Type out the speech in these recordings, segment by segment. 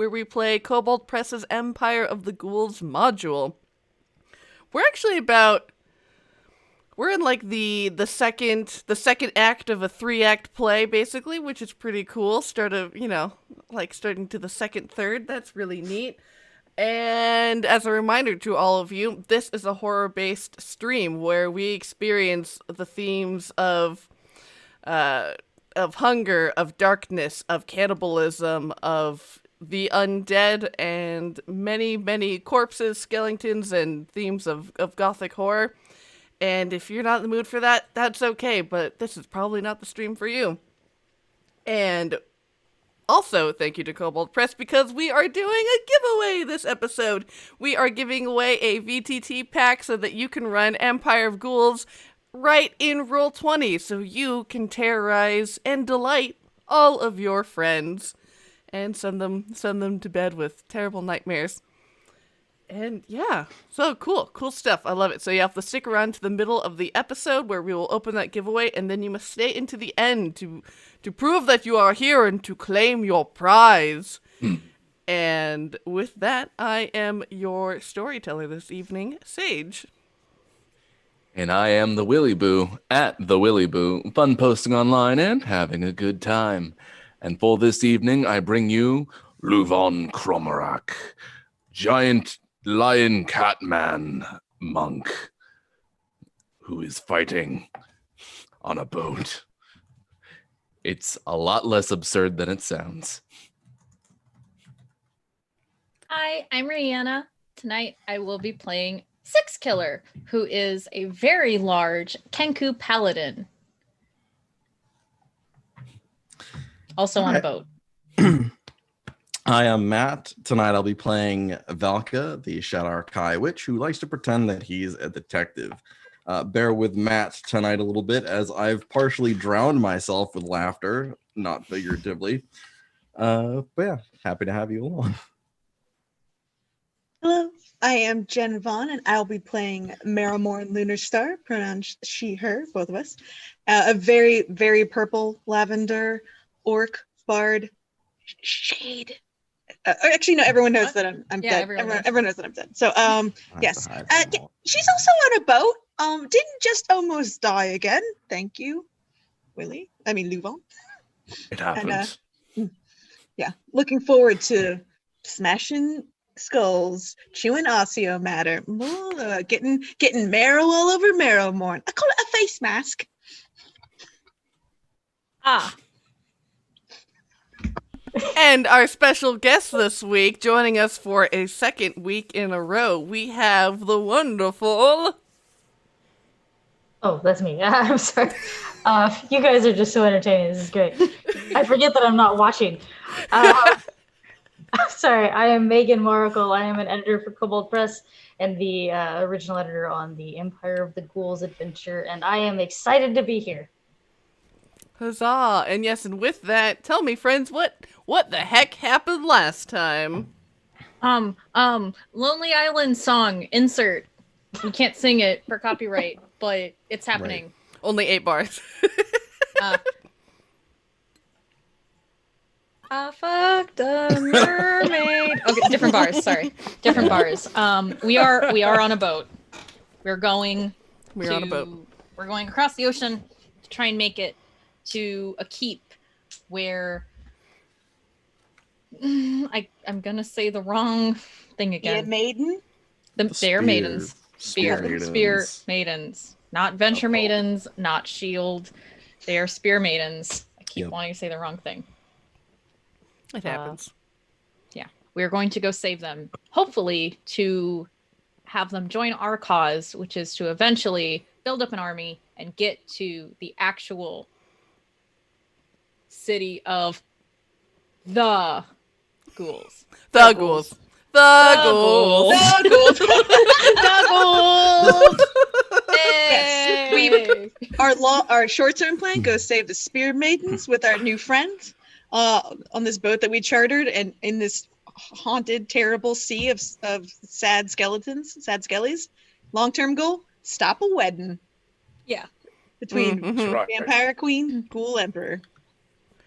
where we play Kobold Press's Empire of the Ghouls module. We're actually we're in like the second act of a 3-act play, basically, which is pretty cool. Starting to the second third. That's really neat. And as a reminder to all of you, this is a horror-based stream where we experience the themes of hunger, of darkness, of cannibalism, of the undead, and many, many corpses, skeletons, and themes of gothic horror. And if you're not in the mood for that, that's okay, but this is probably not the stream for you. And also, thank you to Kobold Press, because we are doing a giveaway this episode. We are giving away a VTT pack so that you can run Empire of Ghouls right in Roll20, so you can terrorize and delight all of your friends and send them to bed with terrible nightmares. And yeah, so cool stuff. I love it. So you have to stick around to the middle of the episode where we will open that giveaway, and then you must stay into the end to prove that you are here and to claim your prize. And with that, I am your storyteller this evening, Sage. And I am the Willy Boo at the Willy Boo, fun posting online and having a good time. And for this evening, I bring you LuVon Chromarak, giant lion cat man monk who is fighting on a boat. It's a lot less absurd than it sounds. Hi, I'm Riana. Tonight I will be playing Six Killer, who is a very large Kenku paladin. Also on a boat. Hi, I'm Matt. Tonight I'll be playing Valka, the Shadar Kai witch, who likes to pretend that he's a detective. Bear with Matt tonight a little bit, as I've partially drowned myself with laughter, not figuratively. But yeah, happy to have you along. Hello, I am Jen Vaughn, and I'll be playing Marrowmorn Lunar Star, pronouns she, her, both of us. A very, very purple lavender orc bard shade. Actually, no, everyone knows that I'm dead. Everyone knows that I'm dead. So, yes. She's also on a boat. Didn't just almost die again. Thank you, LuVon. It happens. And, yeah, looking forward to smashing skulls, chewing osseo matter, getting marrow all over Marrowmorn. I call it a face mask. And our special guest this week, joining us for a second week in a row, we have the wonderful... Oh, that's me. I'm sorry. You guys are just so entertaining. This is great. I forget that I'm not watching. Sorry, I am Megan Maracle. I am an editor for Kobold Press and the original editor on the Empire of the Ghouls adventure, and I am excited to be here. Huzzah! And yes, and with that, tell me, friends, what the heck happened last time? Lonely Island song, insert. We can't sing it for copyright, but it's happening. Right. Only 8 bars. I fucked a mermaid. Okay, different bars. Sorry, different bars. We are on a boat. We're going across the ocean to try and make it to a keep where I'm gonna say the wrong thing again. Yeah, maiden. They're maidens. Spear Maidens. Not Venture Maidens. Not Shield. They are Spear Maidens. I keep wanting to say the wrong thing. It happens. Yeah, we're going to go save them. Hopefully to have them join our cause, which is to eventually build up an army and get to the actual city of the Ghouls. The Ghouls. The Ghouls. The Ghouls. The Ghouls. Yes. Our short-term plan goes save the Spear Maidens with our new friends on this boat that we chartered, and in this haunted, terrible sea of sad skeletons, sad skellies. Long-term goal: stop a wedding. Yeah. Between Vampire Queen, Ghoul Emperor.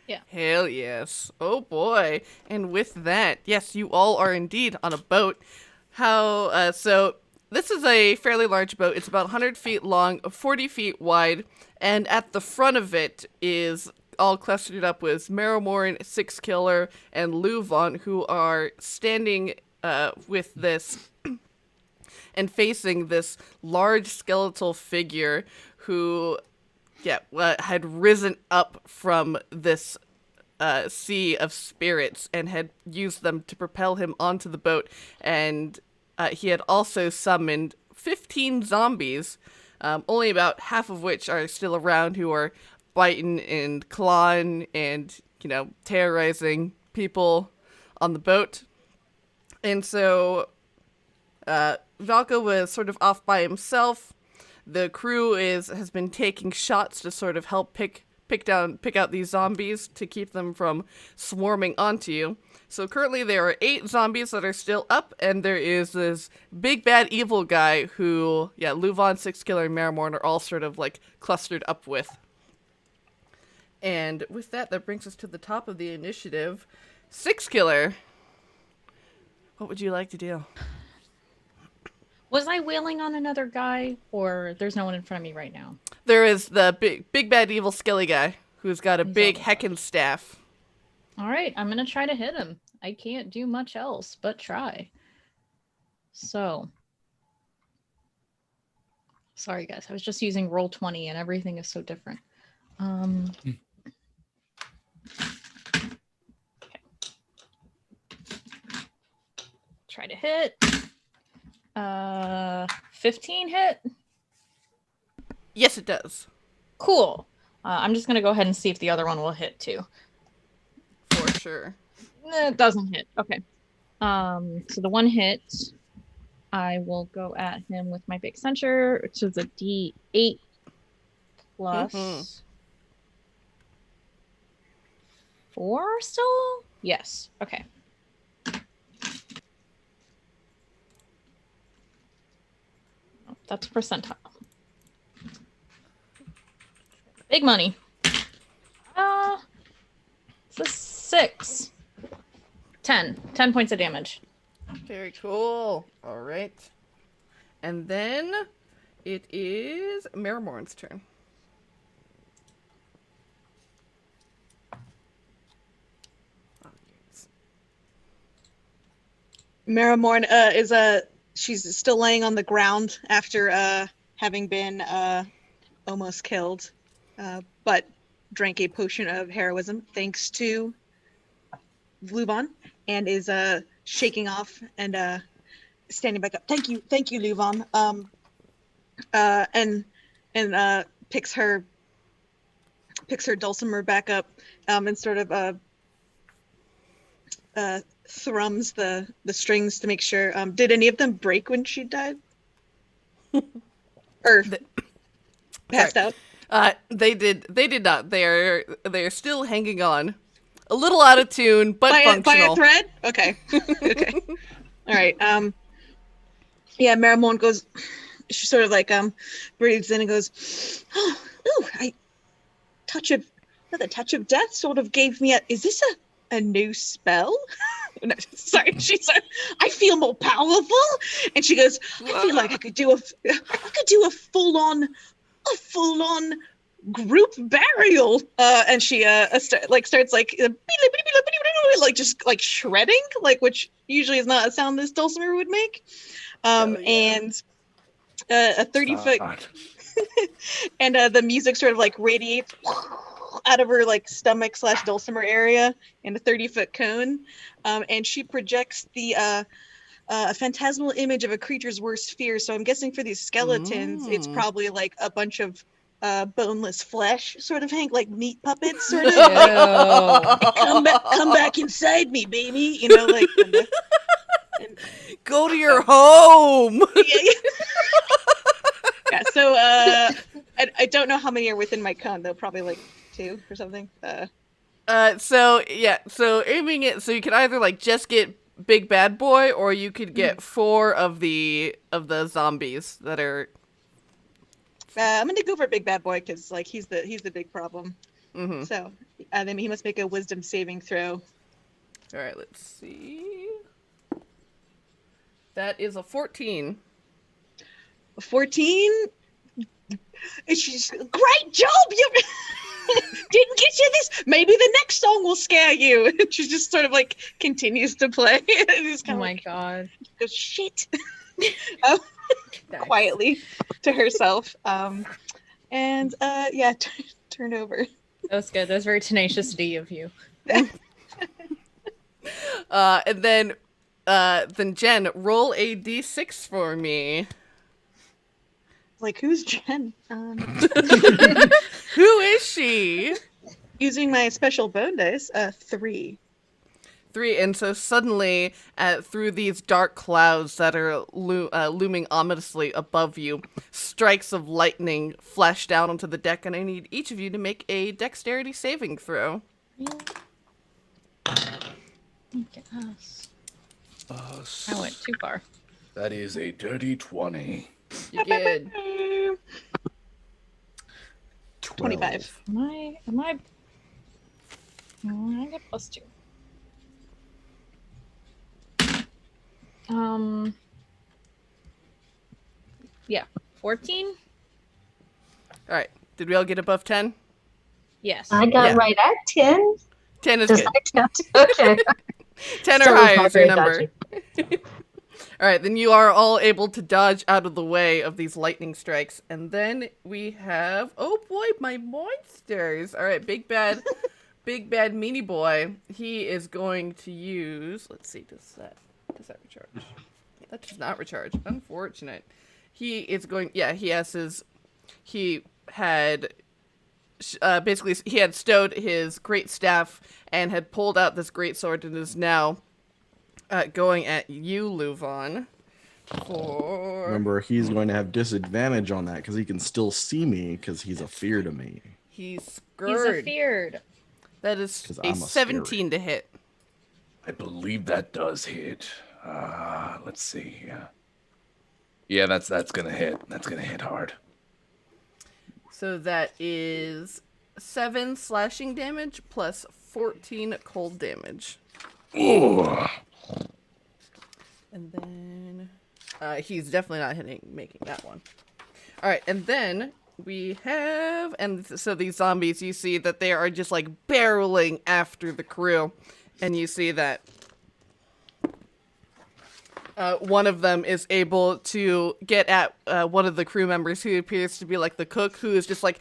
Yeah. Hell yes. Oh boy. And with that, yes, you all are indeed on a boat. So this is a fairly large boat. It's about 100 feet long, 40 feet wide, and at the front of it is all clustered up with Marrowmorn, Six Killer, and LuVon, who are standing with this and facing this large skeletal figure who had risen up from this sea of spirits and had used them to propel him onto the boat. And he had also summoned 15 zombies, only about half of which are still around, who are biting and clawing and, terrorizing people on the boat. And so Valka was sort of off by himself. The crew has been taking shots to sort of help pick out these zombies to keep them from swarming onto you. So currently there are 8 zombies that are still up, and there is this big bad evil guy who, LuVon, Six Killer, and Marrowmorn are all sort of like clustered up with. And with that brings us to the top of the initiative. Six Killer, what would you like to do? Was I wailing on another guy, or there's no one in front of me right now? There is the big bad evil skelly guy who's got a big heckin' staff. All right, I'm gonna try to hit him. I can't do much else but try. So, sorry guys, I was just using Roll20 and everything is so different. Okay. Try to hit. 15 hit? Yes, it does. Cool. I'm just going to go ahead and see if the other one will hit too. For sure. It doesn't hit. Okay. So the one hit, I will go at him with my big censure, which is a D8 plus 4 still? Yes. Okay. That's percentile. Big money. It's a 6. 10. 10 points of damage. Very cool. All right. And then it is Marrowmorn's turn. Marrowmorn she's still laying on the ground after having been almost killed, but drank a potion of heroism thanks to LuVon, and is shaking off and standing back up. Thank you, LuVon. And picks her dulcimer back up, and sort of thrums the strings to make sure. Did any of them break when she died? Or passed out? They did not. They're still hanging on. A little out of tune, but functional. By a thread? Okay. Okay. All right. Yeah, Marrowmorn goes, she sort of like breathes in and goes, the touch of death sort of gave me is this a new spell? No, sorry, she's I feel more powerful. And she goes, I feel like I could do a full on group burial. And she starts like just like shredding, like, which usually is not a sound this dulcimer would make. And a 30-foot and the music sort of like radiates out of her like stomach / dulcimer area in a 30-foot cone, and she projects the a phantasmal image of a creature's worst fear. So I'm guessing for these skeletons, it's probably like a bunch of boneless flesh, sort of, Hank, like meat puppets, sort of. Like, come back inside me, baby. You know, like. And go to your home. Yeah. So I don't know how many are within my cone though. Probably like 2 or something. So aiming it, so you can either like just get big bad boy, or you could get 4 of the zombies that are. I'm gonna go for big bad boy because like he's the big problem. Mm-hmm. So Then he must make a wisdom saving throw. All right, let's see. That is a 14. 14. And she's great job. You didn't get you this. Maybe the next song will scare you. And she just sort of like continues to play. Oh my god. Goes shit. Nice. Quietly to herself. And turn over. That was good. That was very tenacious D of you. And then Jen, roll a d6 for me. Like, who's Jen? Who is she? Using my special bone dice, 3. 3, and so suddenly, through these dark clouds that are looming ominously above you, strikes of lightning flash down onto the deck, and I need each of you to make a dexterity saving throw. Yes. I went too far. That is a dirty 20. You good. 25. Am I? I get +2. Yeah, 14. All right. Did we all get above 10? Yes. I got Yeah. right at 10. 10 is Does good. that count? Okay. 10 or Stella's higher not is your very number. All right, then you are all able to dodge out of the way of these lightning strikes. And then we have, oh boy, my monsters. All right, big bad meanie boy. He is going to use, let's see, does that recharge? That does not recharge. Unfortunate. He had basically he had stowed his great staff and had pulled out this great sword and is now going at you, LuVon. Remember, he's going to have disadvantage on that because he can still see me because he's a fear to me. He's He's scared. afeared. That is 'Cause a I'm a 17 to hit. I believe that does hit. Let's see. Yeah, that's gonna hit. That's gonna hit hard. So that is 7 slashing damage plus 14 cold damage. Ooh. And then he's definitely not making that one. All right, and then we have, and so these zombies, you see that they are just like barreling after the crew, and you see that one of them is able to get at one of the crew members who appears to be like the cook, who is just like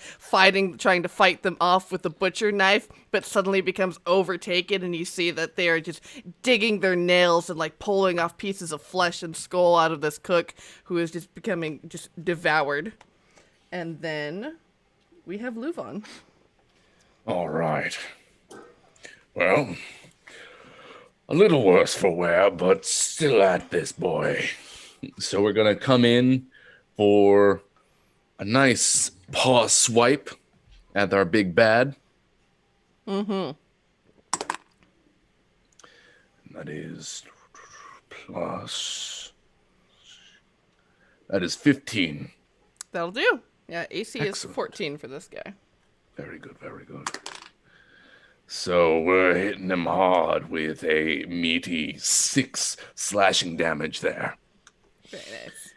trying to fight them off with a butcher knife, but suddenly becomes overtaken, and you see that they are just digging their nails and like pulling off pieces of flesh and skull out of this cook, who is just becoming just devoured. And then we have LuVon. All right. Well, a little worse for wear, but still at this, boy. So we're going to come in for a nice paw swipe at our big bad. Mm-hmm. And that is plus... That is 15. That'll do. Yeah, AC is Excellent. 14 for this guy. Very good, very good. So we're hitting him hard with a meaty 6 slashing damage there. Very nice.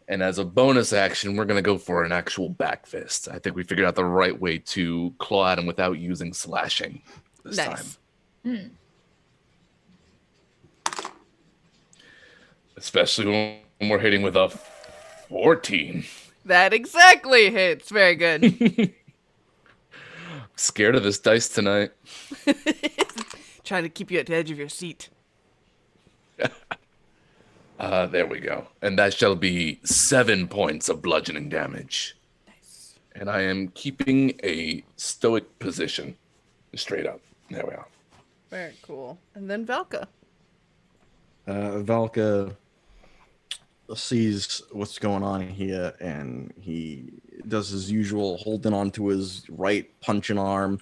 And as a bonus action, we're going to go for an actual back fist. I think we figured out the right way to claw at him without using slashing this Nice. time. Especially when we're hitting with a 14. That exactly hits. Very good. Scared of this dice tonight. Trying to keep you at the edge of your seat. There we go. And that shall be 7 points of bludgeoning damage. Nice. And I am keeping a stoic position. Straight up. There we are. Very cool. And then Valka. Valka sees what's going on here, and he does his usual holding onto his right punching arm,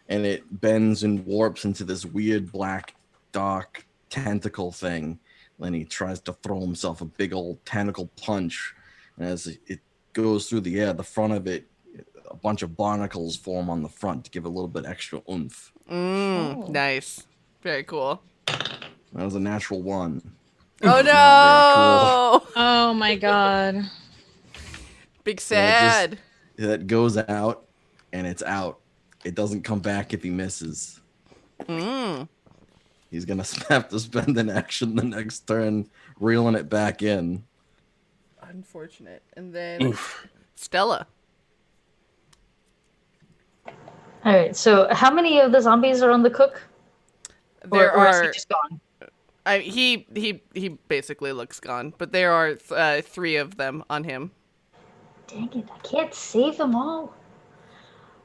and it bends and warps into this weird black dark tentacle thing. Then he tries to throw himself a big old tentacle punch, and as it goes through the air, the front of it a bunch of barnacles form on the front to give it a little bit extra oomph. Nice. Very cool. That was a natural 1. Oh Not very no! Oh my god. Big So that sad. that goes out, and it's out. It doesn't come back if he misses. He's gonna have to spend an action the next turn, reeling it back in. Unfortunate. And then Stella. All right. So, how many of the zombies are on the cook? There or is are. he just gone? He basically looks gone, but there are 3 of them on him. Dang it! I can't save them all.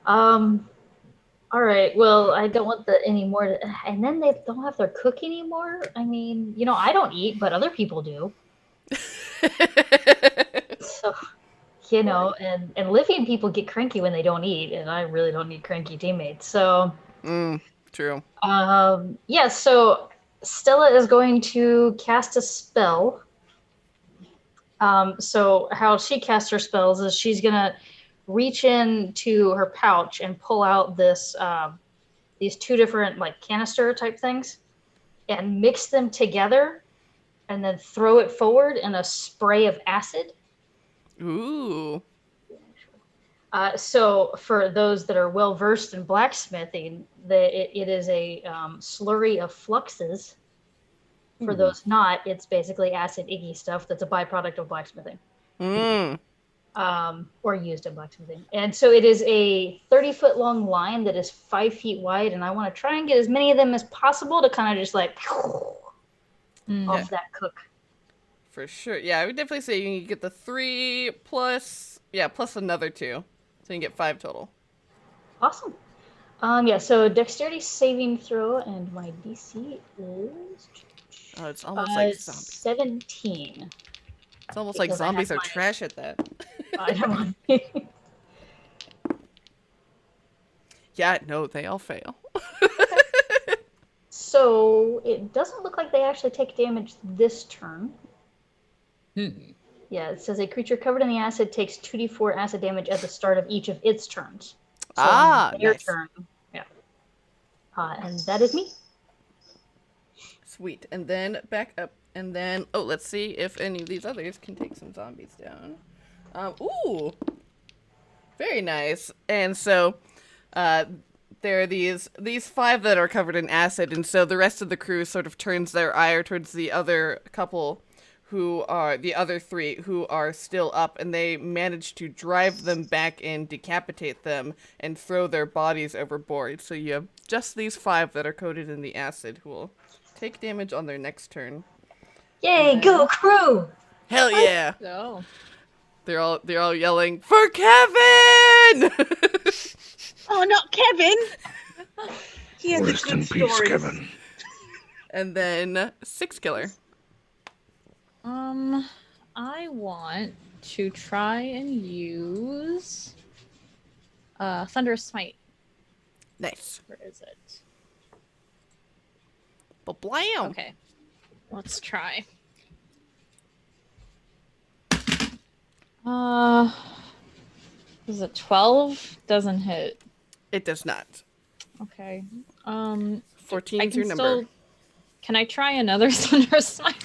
All right. Well, I don't want any more. And then they don't have their cook anymore. I mean, I don't eat, but other people do. So, and living people get cranky when they don't eat, and I really don't need cranky teammates. So, True. yeah. So Stella is going to cast a spell. So how she casts her spells is she's gonna reach into her pouch and pull out these 2 different like canister type things and mix them together and then throw it forward in a spray of acid. Ooh. So for those that are well versed in blacksmithing, it is a slurry of fluxes. For those not, it's basically acid icky stuff that's a byproduct of blacksmithing. Or used in blacksmithing. And so it is a 30-foot long line that is 5 feet wide, and I want to try and get as many of them as possible to kind of just like off that cook. For sure. Yeah, I would definitely say you can get the 3 plus another 2. So you can get 5 total. Awesome. Yeah, so dexterity saving throw, and my DC is... Oh, it's almost like zombies. 17. It's almost like zombies are trash at that. Yeah, no, they all fail. So it doesn't look like they actually take damage this turn. Yeah, it says a creature covered in the acid takes 2d4 acid damage at the start of each of its turns. So on their turn. Yeah. And that is me. Sweet. And then back up. And then, let's see if any of these others can take some zombies down. Ooh. Very nice. And so, there are these 5 that are covered in acid. And so the rest of the crew sort of turns their ire towards the other couple the other 3 who are still up. And they manage to drive them back in, decapitate them, and throw their bodies overboard. So you have just these 5 that are coated in the acid who will take damage on their next turn. Yay, go crew! Hell yeah! No. They're all yelling for Kevin! Oh, not Kevin! He has Rest a good in peace, story. Kevin. And then 6 killer. I want to try and use Thunderous Smite. Nice. Where is it? Ba-blam! Okay. Let's try. Is it 12? Doesn't hit. It does not. Okay. 14 I is can your number. still... Can I try another Thunderous Smite?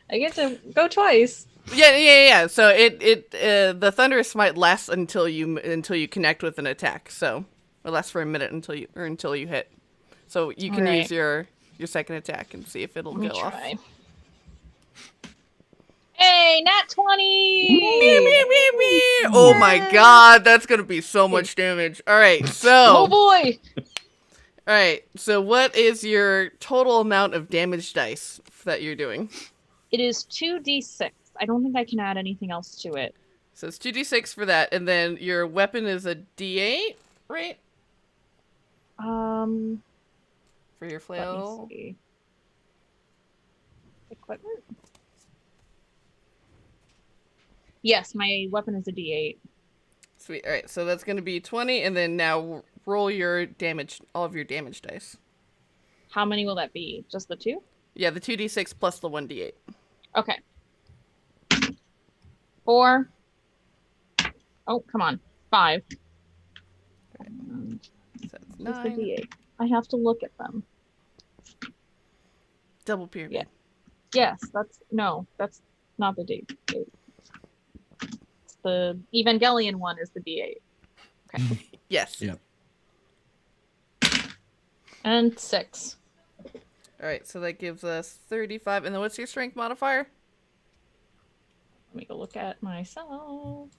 I get to go twice. Yeah. So the Thunderous Smite lasts until you connect with an attack. So it lasts for a minute until you hit. So you can use your second attack and see if it'll go off. Hey, nat 20! Oh my god, that's gonna be so much damage. Alright, so... Oh boy! Alright, so what is your total amount of damage dice that you're doing? It is 2d6. I don't think I can add anything else to it. So it's 2d6 for that, and then your weapon is a d8, right? For your flail? Let me see. Equipment? Yes, my weapon is a d8. Sweet. Alright, so that's going to be 20, and then now roll your damage, all of your damage dice. How many will that be? Just the 2? Yeah, the 2d6 plus the 1d8. Okay. 4. Oh, come on. 5. So that's What's the 9. D8? I have to look at them. Double pyramid. Yeah. Yes, that's not the D8. It's the Evangelion one is the D8. Okay. Yes. Yep. And 6. All right, so that gives us 35. And then what's your strength modifier? Let me go look at myself.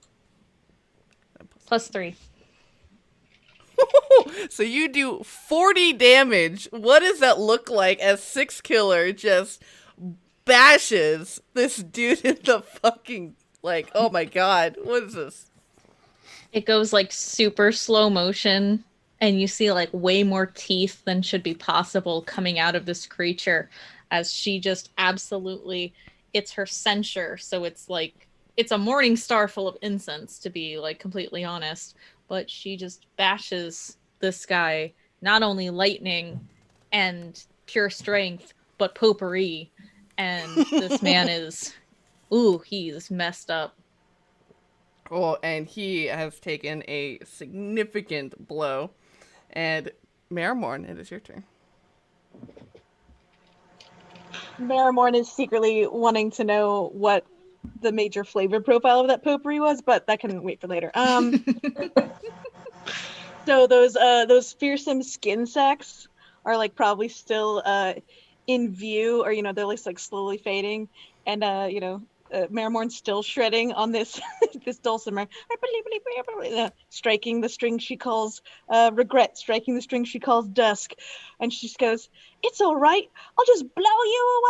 +3. So you do 40 damage. What does that look like as Six Killer just bashes this dude in the fucking, like, oh my god, what is this? It goes like super slow motion, and you see like way more teeth than should be possible coming out of this creature as she just absolutely, it's her censure. So it's like, it's a morning star full of incense, to be like completely honest. But she just bashes this guy, not only lightning and pure strength, but potpourri. And this man is, he's messed up. Oh, and he has taken a significant blow. And Marrowmorn, it is your turn. Marrowmorn is secretly wanting to know what the major flavor profile of that potpourri was, but that can wait for later. So those fearsome skin sacks are like probably still in view, or they're like slowly fading, and Marrowmorn's still shredding on this this dulcimer, striking the string she calls regret, striking the string she calls dusk, and she just goes, "It's all right, I'll just blow you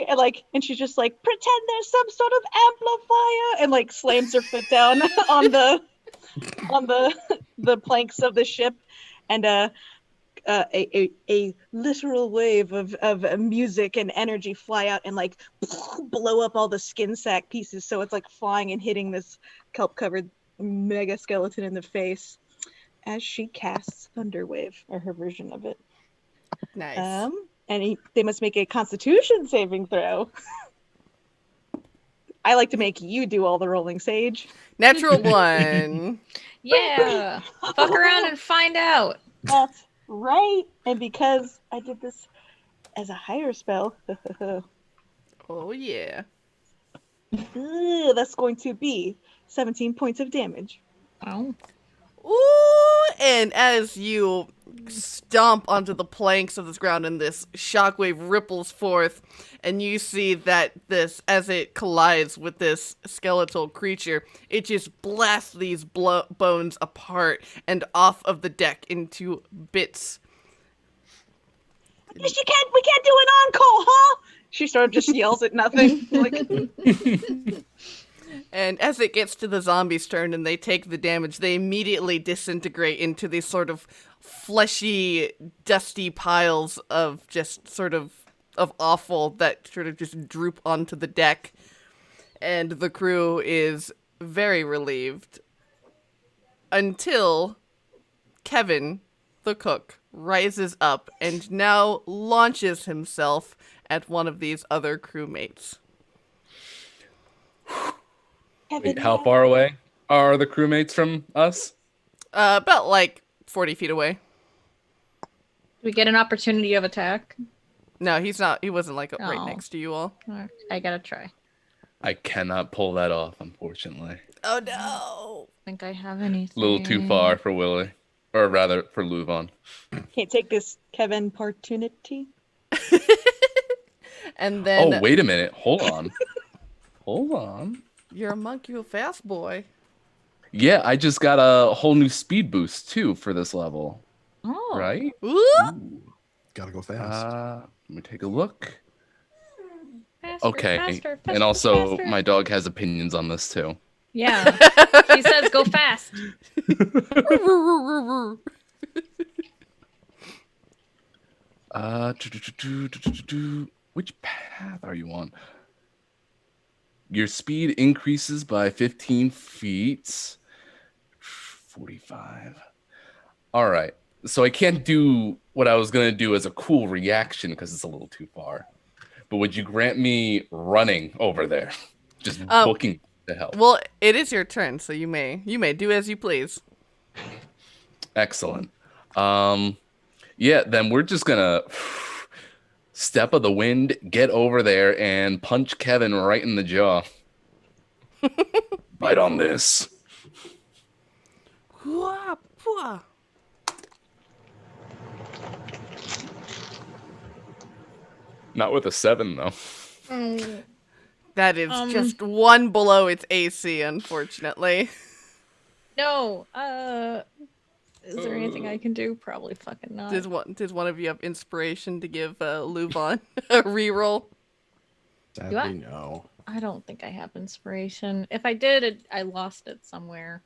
away," and she's just like, "Pretend there's some sort of amplifier," and like slams her foot down on the planks of the ship, and a literal wave of music and energy fly out and like blow up all the skin sack pieces, so it's like flying and hitting this kelp covered mega skeleton in the face as she casts Thunderwave, or her version of it. Nice. And they must make a Constitution saving throw. I like to make you do all the rolling, Sage. Natural 1. Yeah. Fuck around and find out. That's right. And because I did this as a higher spell, Oh yeah. that's going to be 17 points of damage. Oh. Ooh, and as you stomp onto the planks of this ground and this shockwave ripples forth, and you see that this, as it collides with this skeletal creature, it just blasts these bones apart and off of the deck into bits. We can't do an encore, huh? She sort of just yells at nothing. And as it gets to the zombies' turn and they take the damage, they immediately disintegrate into these sort of fleshy, dusty piles of just sort of offal that sort of just droop onto the deck. And the crew is very relieved until Kevin, the cook, rises up and now launches himself at one of these other crewmates. Wait, how far away are the crewmates from us? About like 40 feet away. Do we get an opportunity of attack? No, he's not. He wasn't like right Oh. next to you all. I gotta try. I cannot pull that off, unfortunately. Oh no! Think I have anything. A little too far for Willy. Or rather, for LuVon. Can't take this Kevin opportunity. And then Oh, wait a minute. Hold on. Hold on. you're a monk, you a fast boy. Yeah, I just got a whole new speed boost, too, for this level. Oh. Right? Ooh! Gotta go fast. Let me take a look. Faster, Okay. faster, And faster, also, faster. my dog has opinions on this, too. Yeah. He says go fast. Which path are you on? Your speed increases by 15 feet. 45. All right. So I can't do what I was going to do as a cool reaction because it's a little too far. But would you grant me running over there? Just booking the help. Well, it is your turn, so you may do as you please. Excellent. Yeah, then we're just gonna step of the wind, get over there and punch Kevin right in the jaw. Bite on this. Hua, hua. Not with a 7 though. That is just one below its AC, unfortunately. No. Is there anything I can do? Probably fucking not. Does one of you have inspiration to give LuVon a reroll? Sadly, no. I don't think I have inspiration. If I did, I lost it somewhere.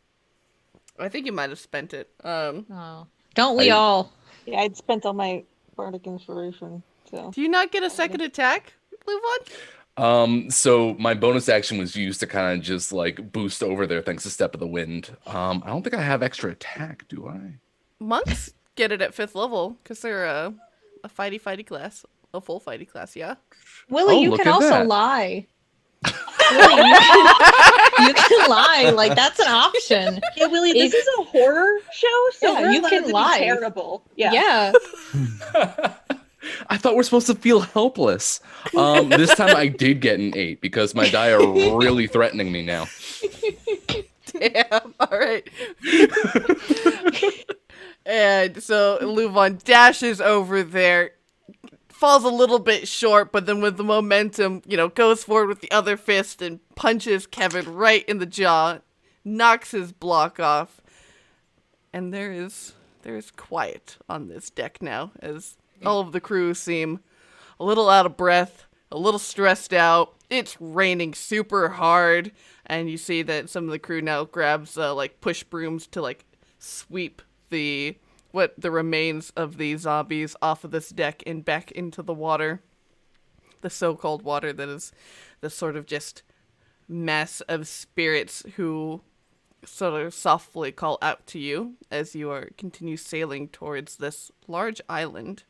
I think you might have spent it. Oh, don't we all? Yeah, I'd spent all my bardic inspiration. So. Do you not get a second attack, LuVon? So my bonus action was used to kind of just like boost over there thanks to Step of the Wind. I don't think I have extra attack, do I? Monks get it at 5th level because they're a fighty class, a full fighty class. Yeah. Willy, Oh, you look can at also that. lie. Willy, you can lie. Like that's an option. Yeah, Willy, this is a horror show, so Yeah, we're you allowed can to be lie. terrible. Yeah. Yeah. I thought we're supposed to feel helpless. This time I did get an 8 because my die are really threatening me now. Damn. All right. And so LuVon dashes over there, falls a little bit short, but then with the momentum, goes forward with the other fist and punches Kevin right in the jaw, knocks his block off, and there is quiet on this deck now as all of the crew seem a little out of breath, a little stressed out. It's raining super hard, and you see that some of the crew now grabs push brooms to sweep the remains of the zombies off of this deck and back into the water. The so-called water that is the sort of just mass of spirits who sort of softly call out to you as you continue sailing towards this large island.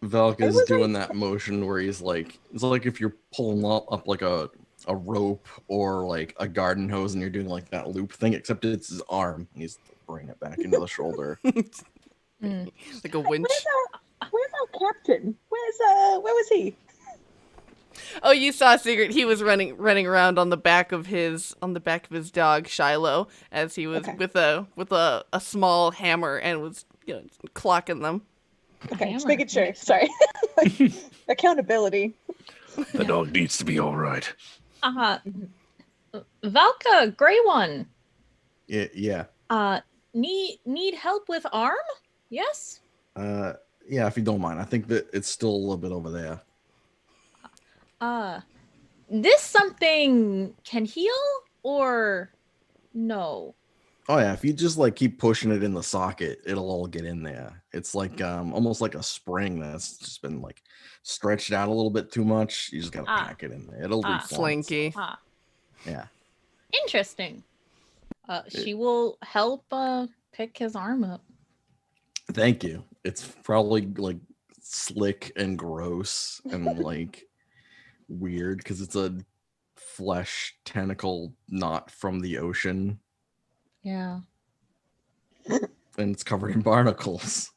Valka's doing that motion where he's like, it's like if you're pulling up like a rope or like a garden hose and you're doing like that loop thing, except it's his arm. And he's bringing it back into the shoulder. Like a winch. Where's our captain? Where was he? Oh, you saw Secret. He was running around on the back of his dog Shiloh as he was with a small hammer and was clocking them. Okay, just making sure. Sorry. Accountability. The dog needs to be all right. Valka, Gray One. Yeah. Need help with arm? Yes. Yeah, if you don't mind. I think that it's still a little bit over there. This something can heal or no? Oh yeah, if you just like keep pushing it in the socket, it'll all get in there. It's like almost like a spring that's just been like stretched out a little bit too much. You just gotta pack it in there. It'll be Slinky. Yeah. Interesting. She will help pick his arm up. Thank you. It's probably like slick and gross and like weird because it's a flesh tentacle not from the ocean. Yeah. And it's covered in barnacles.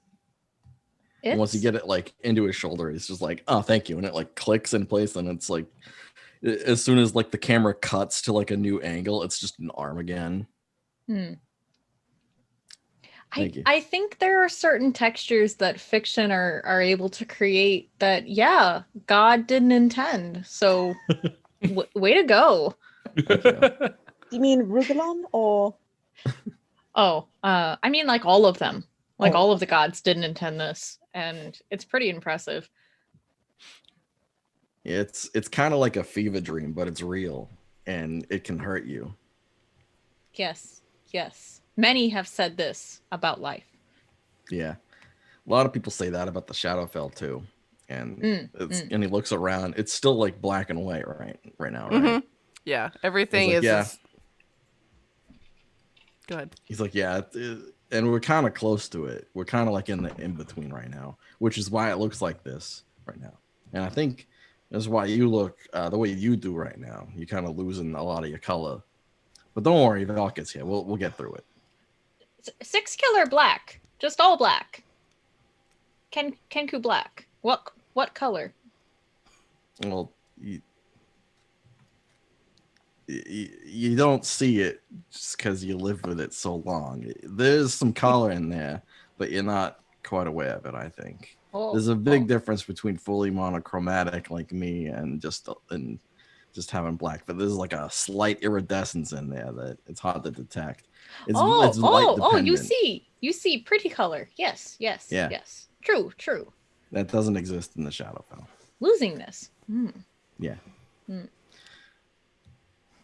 And once you get it like into his shoulder, it's just like, oh, thank you. And it like clicks in place. And it's like, as soon as like the camera cuts to like a new angle, it's just an arm again. I think there are certain textures that fiction are able to create that, yeah, God didn't intend. So way to go. Do you mean Rugalon or? I mean like all of them. Like all of the gods didn't intend this. And it's pretty impressive. It's kind of like a fever dream, but it's real and it can hurt you. Yes. Many have said this about life. Yeah. A lot of people say that about the Shadowfell too. And and he looks around. It's still like black and white right now, right? Mm-hmm. Yeah. Everything like, is. Yeah. Go ahead. He's like, yeah, and we're kind of close to it. We're kind of like in the in-between right now, which is why it looks like this right now. And I think that's why you look the way you do right now. You're kind of losing a lot of your color. But don't worry, Valka's here. We'll get through it. Six killer black. Just all black. Kenku black. What color? Well, you don't see it just because you live with it so long. There's some color in there, but you're not quite aware of it, I think. There's a big difference between fully monochromatic like me and just having black, but there's like a slight iridescence in there that it's hard to detect. It's light dependent. You see pretty color. Yes. True. That doesn't exist in the Shadowfell. Losing this. Yeah.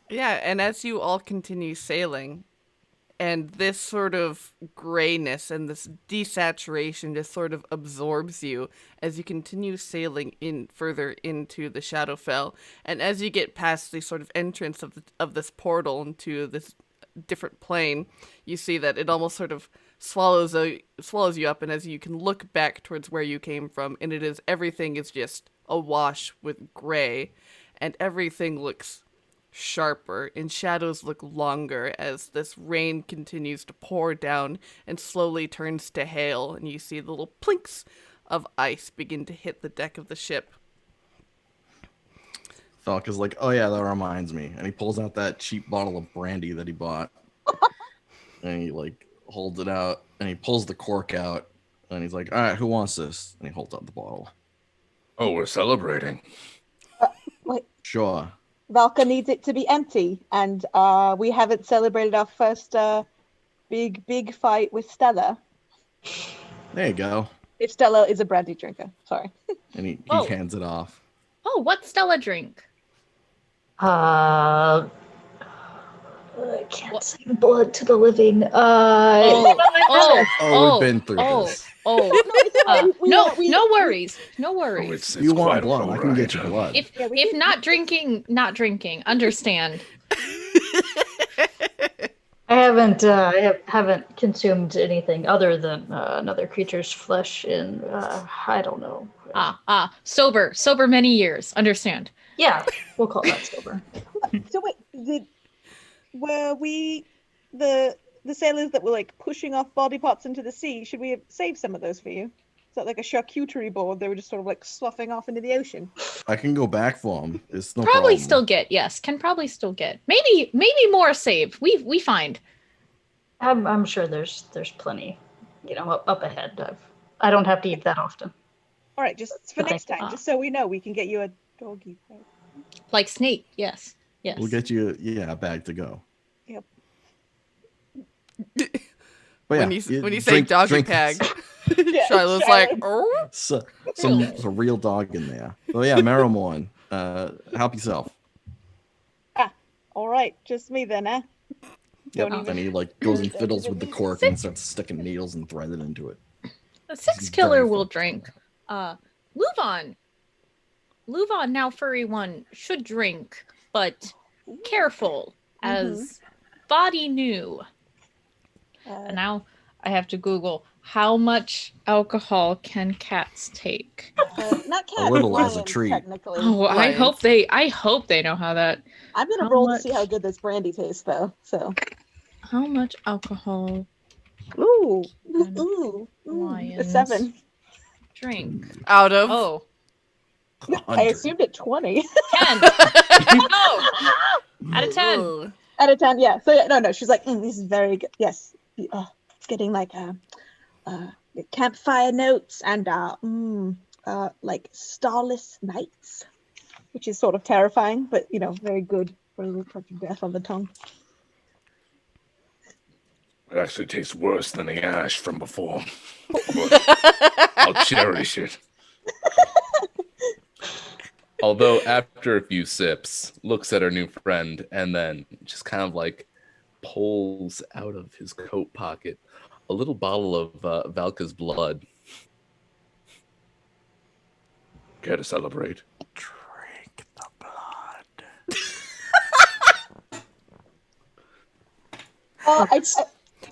Yeah, and as you all continue sailing, and this sort of grayness and this desaturation just sort of absorbs you as you continue sailing in further into the Shadowfell, and as you get past the sort of entrance of this portal into this different plane, you see that it almost sort of swallows you up, and as you can look back towards where you came from, and everything is just awash with gray, and everything looks sharper and shadows look longer as this rain continues to pour down and slowly turns to hail, and you see the little plinks of ice begin to hit the deck of the ship. Valka's like, oh yeah, that reminds me, and he pulls out that cheap bottle of brandy that he bought, and he like holds it out, and he pulls the cork out, and he's like, all right, who wants this? And he holds out the bottle. Oh, we're celebrating. Wait. Sure. Valka needs it to be empty, and we haven't celebrated our first big fight with Stella. There you go. If Stella is a brandy drinker, sorry. And he Oh. hands it off. Oh, what's Stella drink? I can't say blood to the living. We've been through this. No worries. It's You want quite blood? all I can get you right. blood. If not drinking, understand. I haven't consumed anything other than another creature's flesh in I don't know. Sober many years, understand. Yeah, we'll call that sober. So wait, were we the sailors that were like pushing off body parts into the sea? Should we have saved some of those for you? Is that like a charcuterie board? They were just sort of like sloughing off into the ocean. I can go back for them. It's no Probably problem. still get, yes. Can probably still get. Maybe more saved. We find. I'm sure there's plenty, up ahead. I don't have to eat that often. All right, just for next time, just so we know, we can get you a doggy. Like snake, yes. We'll get you a bag to go. Yep. But When you say doggy tag, Shiloh's like, oh. Some real dog in there. Oh yeah, Marrowmorn. Help yourself. All right, just me then, eh? Yep. Then he like goes and fiddles with the cork and starts sticking needles and threading into it. A six killer will drink. LuVon, now furry one, should drink, but careful, as body new. And now I have to Google how much alcohol can cats take. Not cats. A little as a lions, treat. Technically. Oh, I hope they know how that. I'm gonna how roll much? to see how good this brandy tastes, though. So. How much alcohol Ooh. And Ooh. A lions 7. drink? Out of I assumed at 20. 10. No. Out of 10. Ugh. Out of 10, yeah. So no. She's like, this is very good. Yes. It's getting like campfire notes and like starless nights, which is sort of terrifying, but very good for a little touch of death on the tongue. It actually tastes worse than the ash from before. But I'll cherish it. Although after a few sips, looks at her new friend and then just kind of like pulls out of his coat pocket a little bottle of Valka's blood. Care to celebrate? Drink the blood.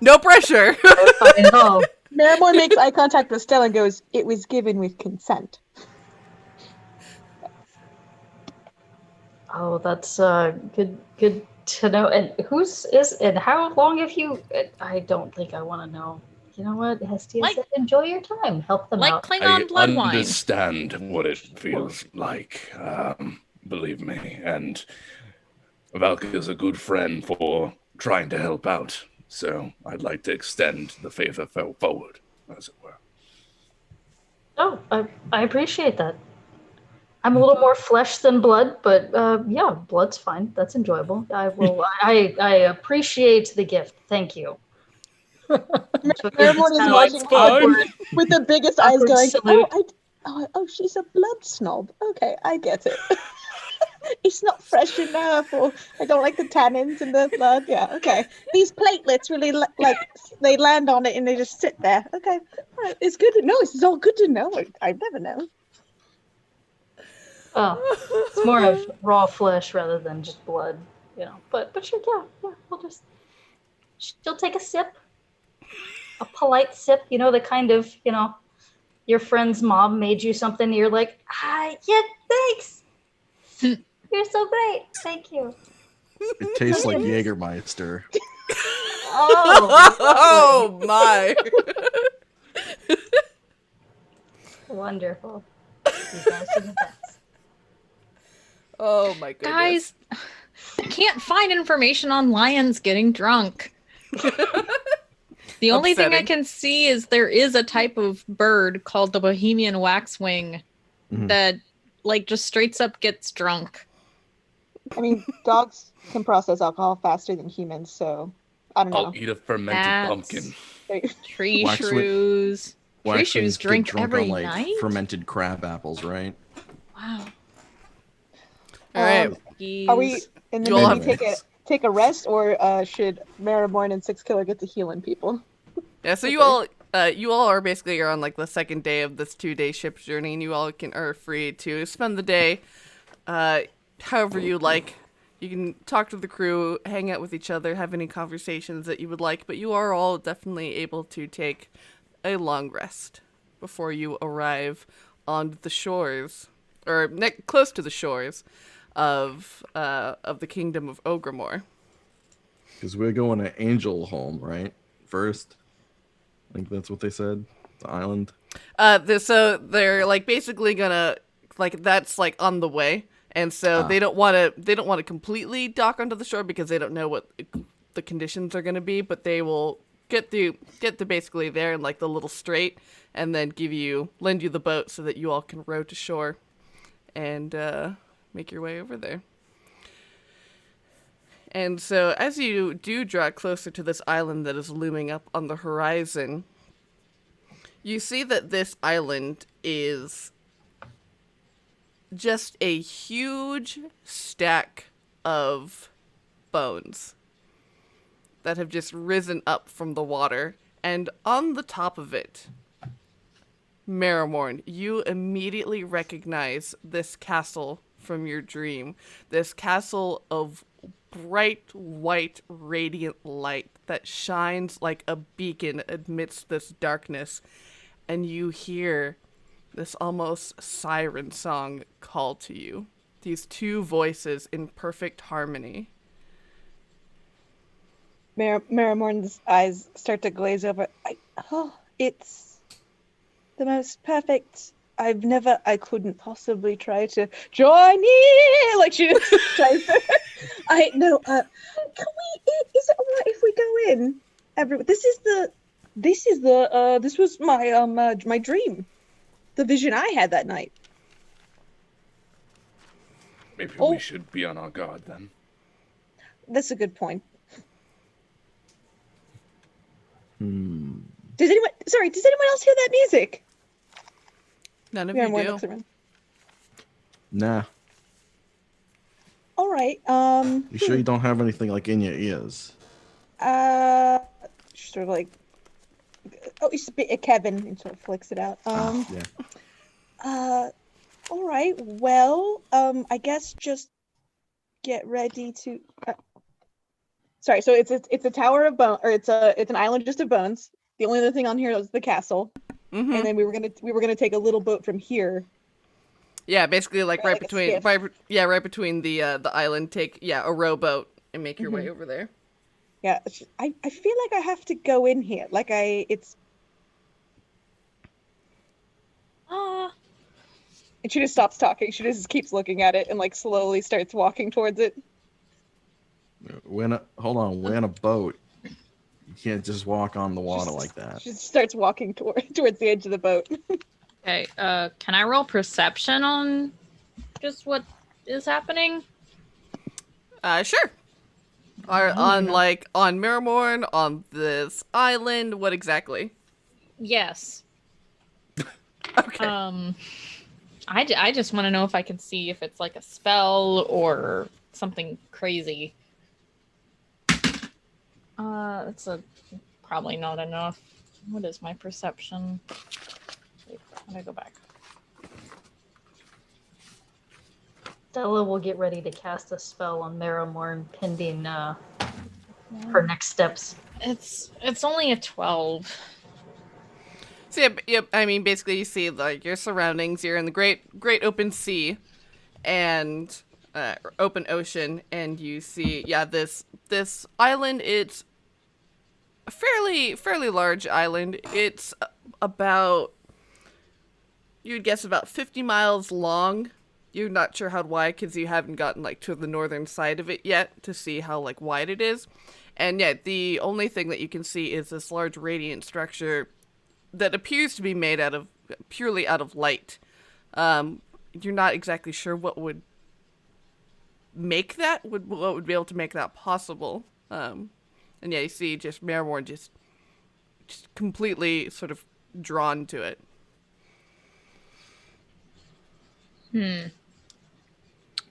No pressure. I know. Marrowmorn makes eye contact with Stella and goes, "It was given with consent." Oh, that's good to know. And and how long have you? I don't think I want to know. You know what? Hestia said, enjoy your time. Help them Like out. Klingon blood wine. Understand what it feels like. Believe me. And Valka is a good friend for trying to help out. So I'd like to extend the favor forward, as it were. Oh, I appreciate that. I'm a little more flesh than blood, but yeah, blood's fine. That's enjoyable. I will. I appreciate the gift. Thank you. Marrowmorn is watching with the biggest eyes, going, "Oh, she's a blood snob. Okay, I get it. It's not fresh enough, or I don't like the tannins in the blood. Yeah, okay. These platelets really like they land on it and they just sit there. Okay, all right. It's good to know. It's all good to know. I've never known. Oh, it's more of raw flesh rather than just blood, you know. But sure, yeah. She'll take a sip, a polite sip. You know, the kind of, you know, your friend's mom made you something, and you're like, yeah, thanks. You're so great. Thank you. It tastes like Jägermeister. Oh my. Wonderful. You guys are the best. Oh my goodness. Guys, I can't find information on lions getting drunk. The only thing I can see is there is a type of bird called the Bohemian waxwing that like just straight up gets drunk. I mean, dogs can process alcohol faster than humans, so I don't know. I'll eat a fermented pumpkin. Tree shrews. Tree shrews drink every night? Fermented crab apples, right? Wow. All right. Are we in the movie take a rest, or should Marrowmorn and Six Killer get to healing people? Yeah, so you all are basically you're on like the second day of this 2-day ship journey, and you all are free to spend the day however you like. You can talk to the crew, hang out with each other, have any conversations that you would like, but you are all definitely able to take a long rest before you arrive on the shores, or close to the shores of the kingdom of Ogrimmar. Because we're going to Angel Home, right? First, I think that's what they said. The island. So they're like basically gonna like that's like on the way. And so they don't want to completely dock onto the shore because they don't know what the conditions are going to be, but they will get to basically there in like the little strait, and then lend you the boat so that you all can row to shore and make your way over there. And so as you do draw closer to this island that is looming up on the horizon, you see that this island is just a huge stack of bones that have just risen up from the water. And on the top of it, Marrowmorn, you immediately recognize this castle from your dream. This castle of bright white radiant light that shines like a beacon amidst this darkness. And you hear this almost siren song call to you. These two voices in perfect harmony. Marrowmorn's eyes start to glaze over. It's the most perfect. I couldn't possibly try to join in. Like she just tries to. Can we? Is it alright if we go in? This was my my dream. The vision I had that night. Maybe we should be on our guard then. That's a good point. Does anyone else hear that music? None of you do. Nah. All right. You sure you don't have anything like in your ears? Sort of like. Oh, it's a bit of Kevin, and sort of flicks it out. Yeah. All right. Well, I guess just get ready to. Sorry. So it's a tower of bone, or it's an island just of bones. The only other thing on here is the castle, and then we were gonna take a little boat from here. Yeah, basically like right between the island. Take a rowboat and make your way over there. Yeah, I feel like I have to go in here. Like it's. And she just stops talking. She just keeps looking at it and like slowly starts walking towards it. Hold on, we're in a boat. You can't just walk on the water like that. She starts walking towards the edge of the boat. Okay, can I roll perception on just what is happening? Sure. On Marrowmorn, on this island, what exactly? Yes. Okay. I just want to know if I can see if it's like a spell or something crazy. That's probably not enough. What is my perception? Wait, how do I go back? Stella will get ready to cast a spell on Marrowmorn pending her next steps. It's only a 12. So yep. I mean, basically, you see like your surroundings. You're in the great open sea, and open ocean, and you see this island. It's a fairly large island. It's about, you'd guess, about 50 miles long. You're not sure how wide because you haven't gotten like to the northern side of it yet to see how like wide it is. And yet the only thing that you can see is this large radiant structure that appears to be made purely out of light. You're not exactly sure what would make that, what would be able to make that possible. And yeah, you see just Marrowmorn just completely sort of drawn to it.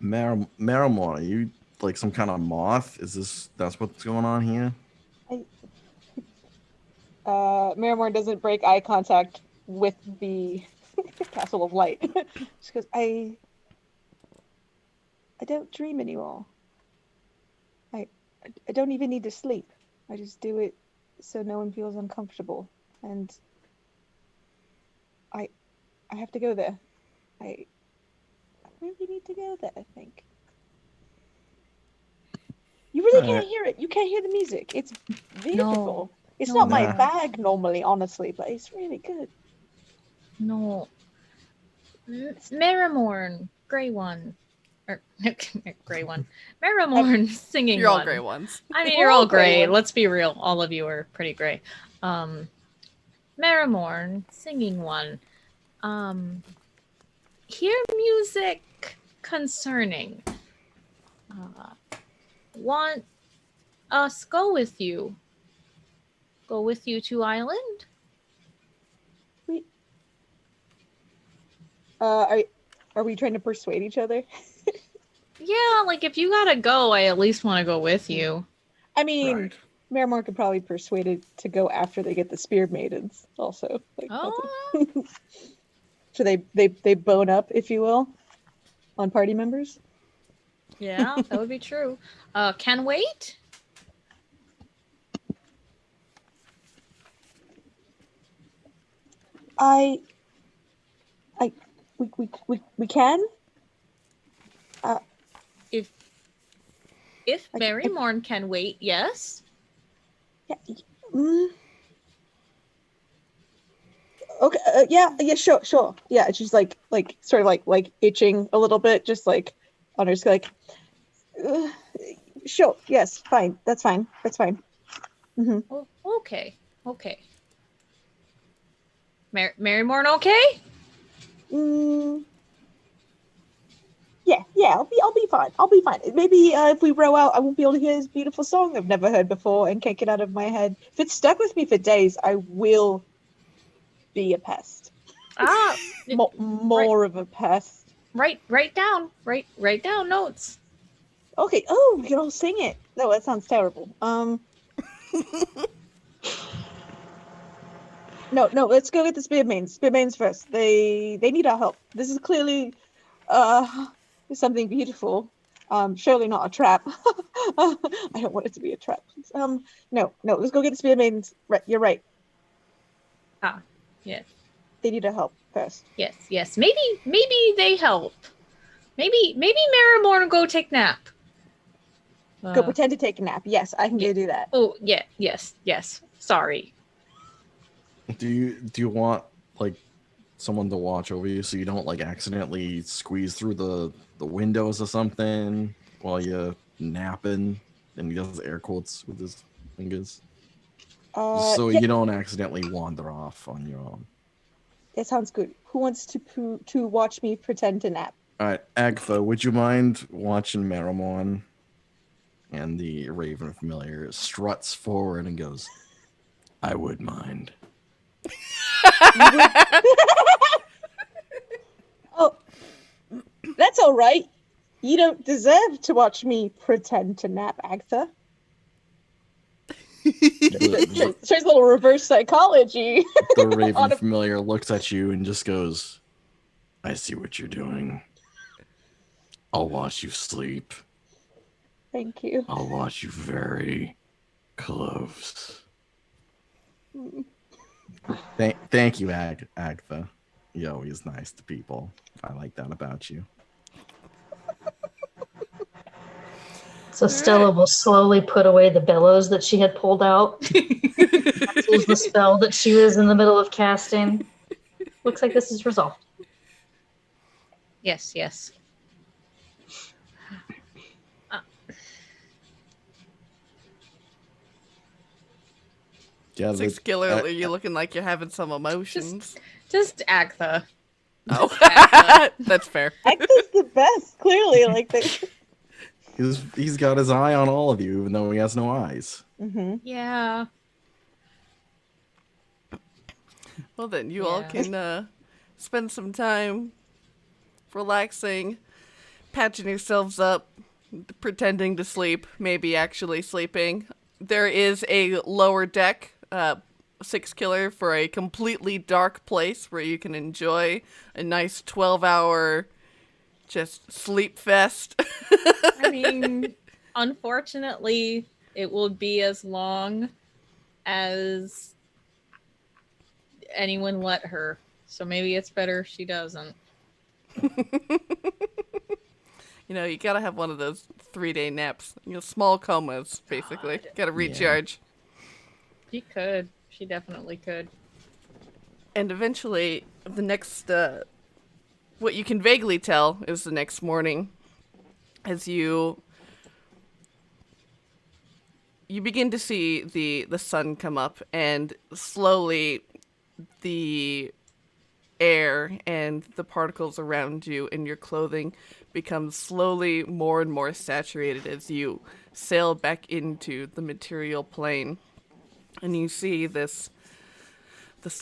Marrowmorn, are you like some kind of moth? That's what's going on here? Marrowmorn doesn't break eye contact with the Castle of Light. Just because I don't dream anymore. I don't even need to sleep. I just do it so no one feels uncomfortable. And I have to go there. I really need to go there, I think. You really can't hear it. You can't hear the music. It's beautiful. It's not my bag normally, honestly, but it's really good. No. Marrowmorn, gray one. Or, gray one. Marrowmorn singing You're all one. gray ones. I mean, you're all gray. Let's be real. All of you are pretty gray. Marrowmorn singing one. Hear music concerning. Want us go with you? Go with you to island? Are we trying to persuade each other? Yeah, like if you gotta go, I at least want to go with you. I mean, Right. Marrowmorn could probably persuade it to go after they get the Spear Maidens, also. Like, so they bone up, if you will, on party members. Yeah, that would be true. Can wait? We can. If Marrowmorn can wait, yes. Yeah. Okay. Yeah. Sure. Yeah. She's like sort of like itching a little bit, just like on her skin, like. Sure. Yes. Fine. That's fine. Mm-hmm. Oh, okay. Marrowmorn, okay? Yeah. I'll be fine. Maybe if we row out, I won't be able to hear this beautiful song I've never heard before and can't get out of my head. If it's stuck with me for days, I will be a pest. More of a pest. Write down notes. Okay. Oh, we can all sing it. No, that sounds terrible. No. Let's go get the Spear Maidens. Spear Maidens first. They need our help. This is clearly something beautiful. Surely not a trap. I don't want it to be a trap. No. Let's go get the Spear Maidens. Right, you're right. Yes. They need our help first. Yes. Maybe they help. Maybe Marrowmorn will go take nap. Go pretend to take a nap. Yes, I can go do that. Oh, yeah, yes. Sorry. Do you want like someone to watch over you so you don't like accidentally squeeze through the windows or something while you're napping? And he does air quotes with his fingers. So Yeah, you don't accidentally wander off on your own. that sounds good. Who wants to watch me pretend to nap? All right, Agatha, would you mind watching Marrowmorn? And the Raven Familiar struts forward and goes, I would mind. Oh, that's all right. You don't deserve to watch me pretend to nap, Agatha. There's a little reverse psychology. The Raven Familiar looks at you and just goes, I see what you're doing. I'll watch you sleep. Thank you. I'll watch you very close. Thank you, Agatha. You're always nice to people. I like that about you. So Stella will slowly put away the bellows that she had pulled out. Cancels the spell that she was in the middle of casting. Looks like this is resolved. Yes. Yeah, Singularly, you're looking like you're having some emotions. Just Agatha. Oh, that's fair. Agatha's the best, clearly. Like he's got his eye on all of you, even though he has no eyes. Mm-hmm. Yeah. Well, then you all can spend some time relaxing, patching yourselves up, pretending to sleep, maybe actually sleeping. There is a lower deck, 6 killer, for a completely dark place where you can enjoy a nice 12-hour just sleep fest. I mean, unfortunately, it will be as long as anyone let her. So maybe it's better if she doesn't. You know, you gotta have one of those 3-day naps. You know, small comas, basically. Gotta recharge. She could. She definitely could. And eventually, the next, what you can vaguely tell is the next morning, as you begin to see the sun come up, and slowly the air and the particles around you in your clothing become slowly more and more saturated as you sail back into the material plane. And you see this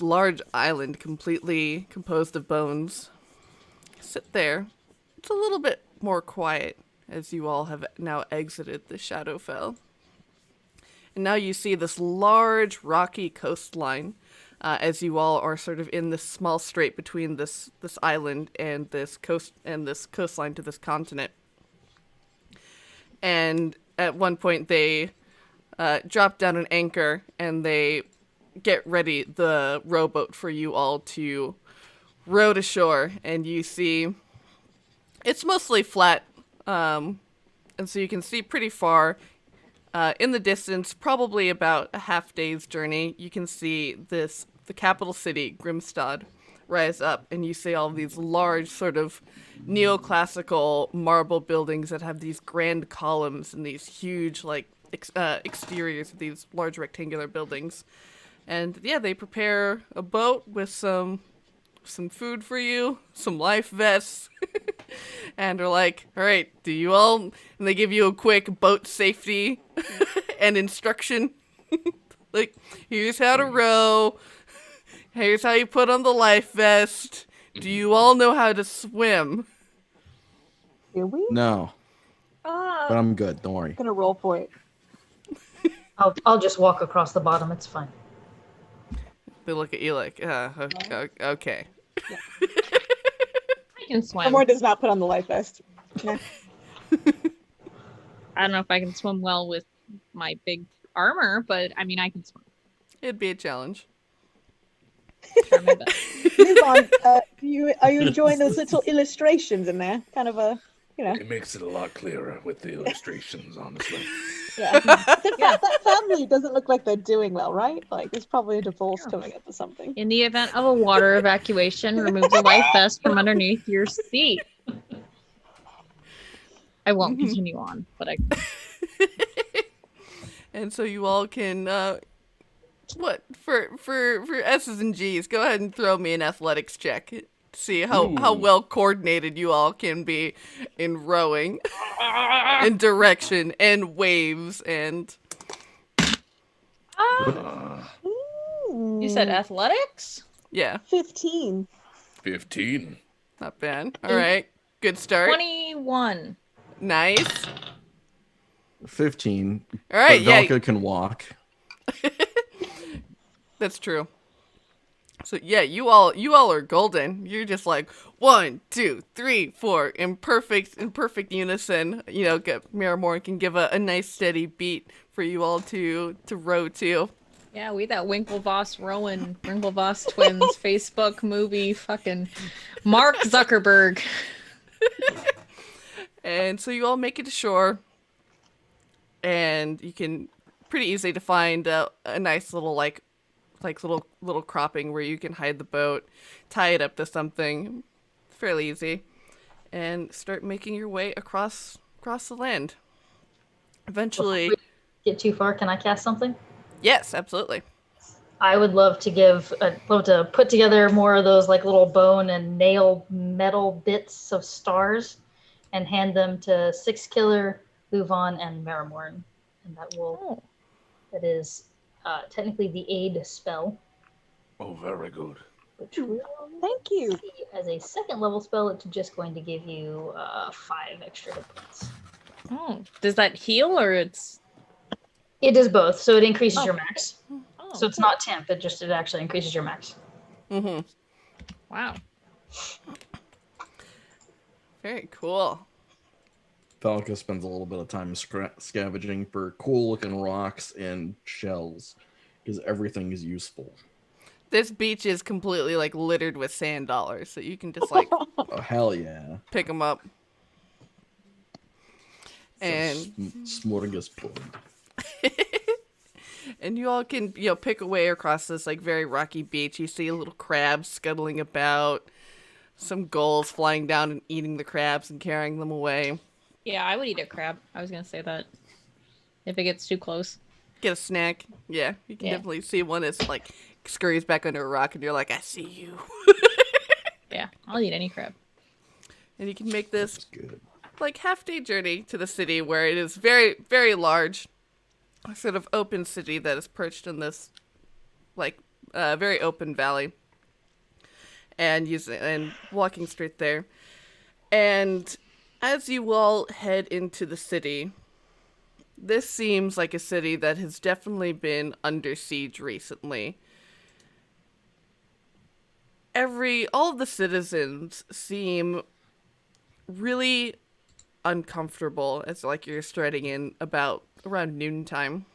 large island completely composed of bones sit there. It's a little bit more quiet as you all have now exited the Shadowfell. And now you see this large rocky coastline as you all are sort of in this small strait between this island and this coastline to this continent. And at one point they drop down an anchor and they get ready the rowboat for you all to row to shore. And you see it's mostly flat, and so you can see pretty far. In the distance, probably about a half day's journey, you can see the capital city, Grimstad, rise up, and you see all these large sort of neoclassical marble buildings that have these grand columns and these huge exteriors of these large rectangular buildings. And yeah, they prepare a boat with some food for you, some life vests, and are like, all right, do you all, and they give you a quick boat safety and instruction. Like, here's how to row, here's how you put on the life vest. Do you all know how to swim? Do we? No. But I'm good, don't worry. I'm gonna roll for it. I'll just walk across the bottom. It's fine. They look at you like, okay. I can swim. Marrowmorn does not put on the life vest. Nah. I don't know if I can swim well with my big armor, but I mean, I can swim. It'd be a challenge. Try my best. LuVon, are you enjoying those little illustrations in there? Kind of a It makes it a lot clearer with the illustrations, honestly. Yeah. That family doesn't look like they're doing well, right? Like, there's probably a divorce coming up or something. In the event of a water evacuation, remove the life vest from underneath your seat. I won't continue on, but I. And so you all can, what for S's and G's? Go ahead and throw me an athletics check. See how well coordinated you all can be in rowing, and direction, and waves, and. You said athletics? Yeah. 15. 15. Not bad. All right. Good start. 21. Nice. 15. All right. But Yeah. Valka can walk. That's true. So yeah, you all are golden. You're just like 1, 2, 3, 4 in perfect unison. You know, Marrowmorn can give a nice steady beat for you all to row to. Yeah, we that Winklevoss Rowan, Winklevoss twins Facebook movie, fucking Mark Zuckerberg. And so you all make it to shore, and you can pretty easily to find a nice little like little cropping where you can hide the boat, tie it up to something, fairly easy, and start making your way across the land. Eventually, Before we get too far, can I cast something? yes, absolutely. I would love to put together more of those like little bone and nail metal bits of stars and hand them to Six Killer, LuVon, and Marrowmorn. And that is technically the aid spell. Oh, very good. Which will Thank you. see as a second level spell, it's just going to give you 5 extra hit points. Oh, does that heal or it's? It does both, so it increases your max. Oh, So it's not temp, it actually increases your max. Mm-hmm. wow. Very cool. Valka spends a little bit of time scavenging for cool-looking rocks and shells, because everything is useful. This beach is completely like littered with sand dollars, so you can just like Oh, hell yeah. pick them up. It's And a smorgasbord. and you all can, you know, pick away across this like very rocky beach. You see little crabs scuttling about, some gulls flying down and eating the crabs and carrying them away. Yeah, I would eat a crab. I was gonna say that. If it gets too close. Get a snack. Yeah, you can definitely see one as like scurries back under a rock, and you're like, I see you. Yeah, I'll eat any crab. And you can make this That's good. like half-day journey to the city, where it is very, very large, a sort of open city that is perched in this like very open valley, and walking straight there. And as you all head into the city, this seems like a city that has definitely been under siege recently. All of the citizens seem really uncomfortable. It's like you're striding in around noontime,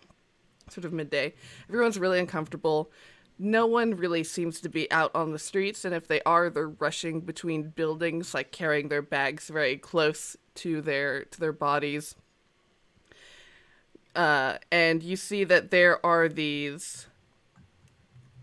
sort of midday. Everyone's really uncomfortable. No one really seems to be out on the streets, and if they are, they're rushing between buildings, like carrying their bags very close to their bodies. And you see that there are these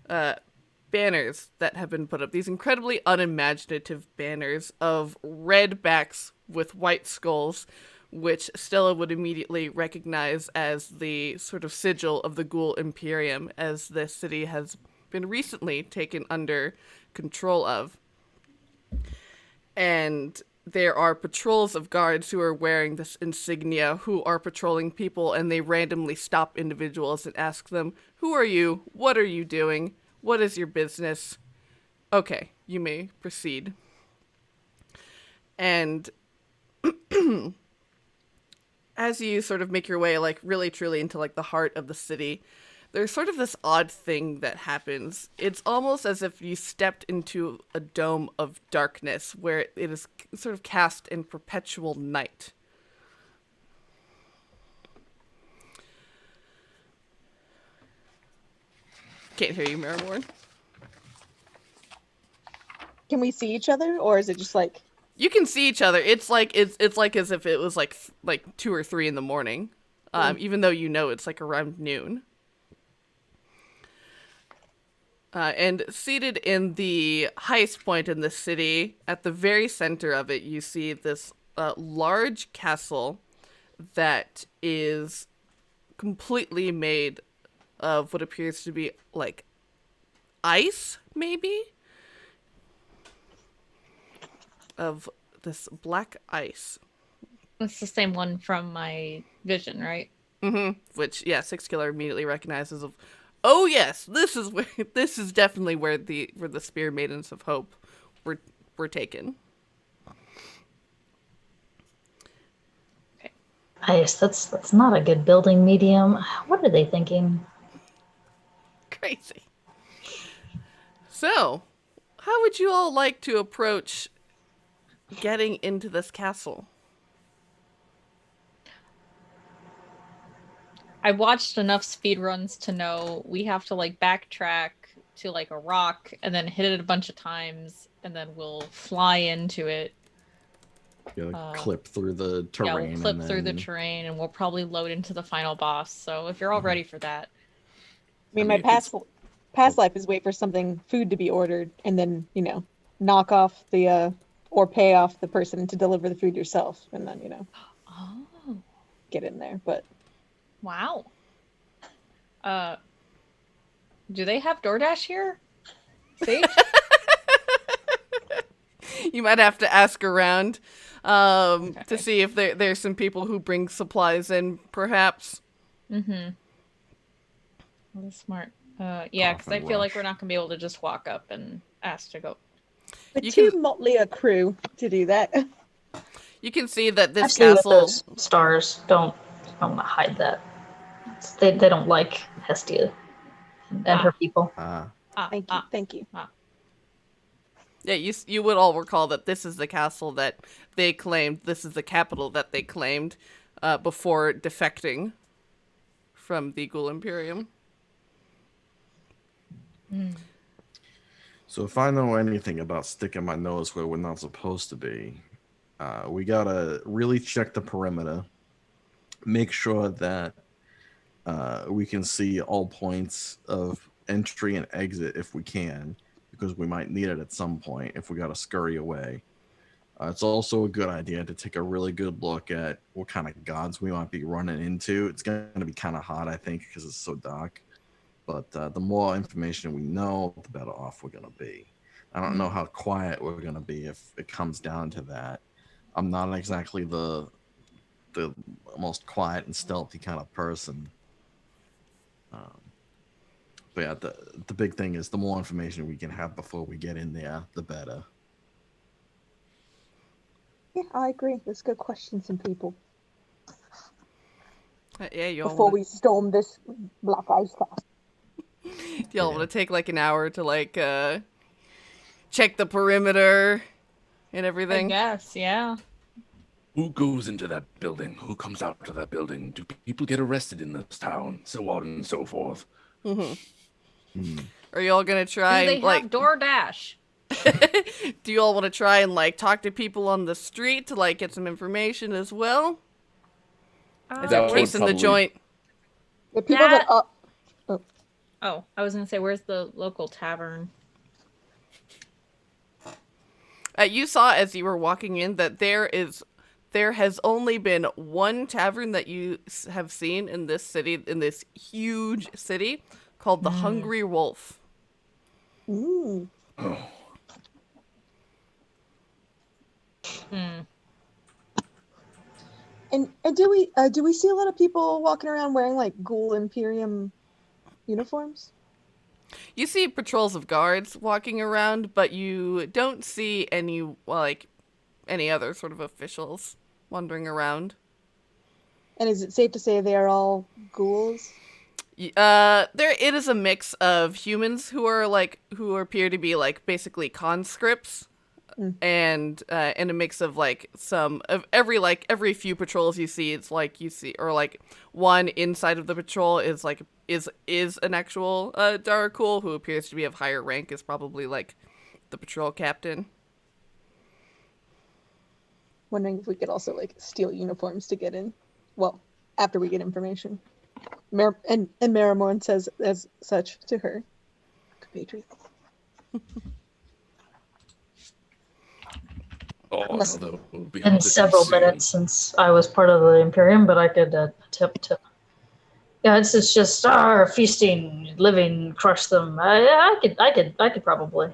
banners that have been put up, these incredibly unimaginative banners of red backs with white skulls, which Stella would immediately recognize as the sort of sigil of the Ghoul Imperium, as the city has been recently taken under control of. And there are patrols of guards who are wearing this insignia, who are patrolling people, and they randomly stop individuals and ask them, "Who are you? What are you doing? What is your business? Okay, you may proceed." And as you sort of make your way, like, really truly into, like, the heart of the city, there's sort of this odd thing that happens. It's almost as if you stepped into a dome of darkness where it is sort of cast in perpetual night. Can't hear you, Marrowmorn. Can we see each other, or is it just like You can see each other. It's like as if it was like 2 or 3 in the morning, even though it's like around noon. And seated in the highest point in the city, at the very center of it, you see this large castle that is completely made of what appears to be like ice, maybe? Of this black ice. That's the same one from my vision, right? Mm-hmm. Which, yeah, Six Killer immediately recognizes of, oh yes, this is definitely where the Spear Maidens of Hope were taken. Nice. That's not a good building medium. What are they thinking? Crazy. So, how would you all like to approach getting into this castle? I watched enough speedruns to know we have to like backtrack to like a rock and then hit it a bunch of times and then we'll fly into it. You gotta clip through the terrain. Yeah, we'll clip through the terrain and we'll probably load into the final boss. So if you're all ready for that. I mean, my past life is wait for food to be ordered and then, knock off or pay off the person to deliver the food yourself and then, Oh. get in there. But Wow. Do they have DoorDash here? See? You might have to ask around to see if there's some people who bring supplies in, perhaps. Mm-hmm. Well, that's smart. Yeah, because I feel like we're not going to be able to just walk up and ask to go. we're too motley a crew to do that. You can see that this I've seen castle... those stars. Don't hide that. They don't like Hestia and her people. Thank you. Yeah, you would all recall that this is the castle that they claimed, this is the capital that they claimed before defecting from the Ghoul Imperium. So if I know anything about sticking my nose where we're not supposed to be, we gotta really check the perimeter, make sure that we can see all points of entry and exit if we can, because we might need it at some point if we gotta scurry away. It's also a good idea to take a really good look at what kind of gods we might be running into. It's going to be kind of hot, I think, because it's so dark. But the more information we know, the better off we're going to be. I don't know how quiet we're going to be if it comes down to that. I'm not exactly the most quiet and stealthy kind of person. But yeah, the big thing is the more information we can have before we get in there, the better. Yeah, I agree. Let's go question some people. Yeah, before we storm this black ice castle. Y'all want to take like an hour to like check the perimeter and everything? I guess, yeah. Who goes into that building? Who comes out to that building? Do people get arrested in this town? So on and so forth. Are y'all gonna try? Do they have DoorDash? Do you all want to try and like talk to people on the street to like get some information as well? Is there a case in the joint? The people that Oh, I was gonna say, where's the local tavern? You saw as you were walking in that there has only been one tavern that you have seen in this city, in this huge city, called the Hungry Wolf. Ooh. Oh. And do we see a lot of people walking around wearing like Ghoul Imperium uniforms? You see patrols of guards walking around, but you don't see any other sort of officials wandering around. And is it safe to say they are all ghouls? It is a mix of humans who appear to be like basically conscripts. And a mix of like some of every few patrols you see, it's like you see, or like one inside of the patrol is like is an actual Darakul who appears to be of higher rank, is probably like the patrol captain. wondering if we could also like steal uniforms to get in. Well, after we get information. And Marrowmorn says as such to her compatriot. Oh, no, Must- that would be In hard to do several soon. minutes since I was part of the Imperium, but I could attempt to. Yeah, it's just feasting, living, crush them. I could probably.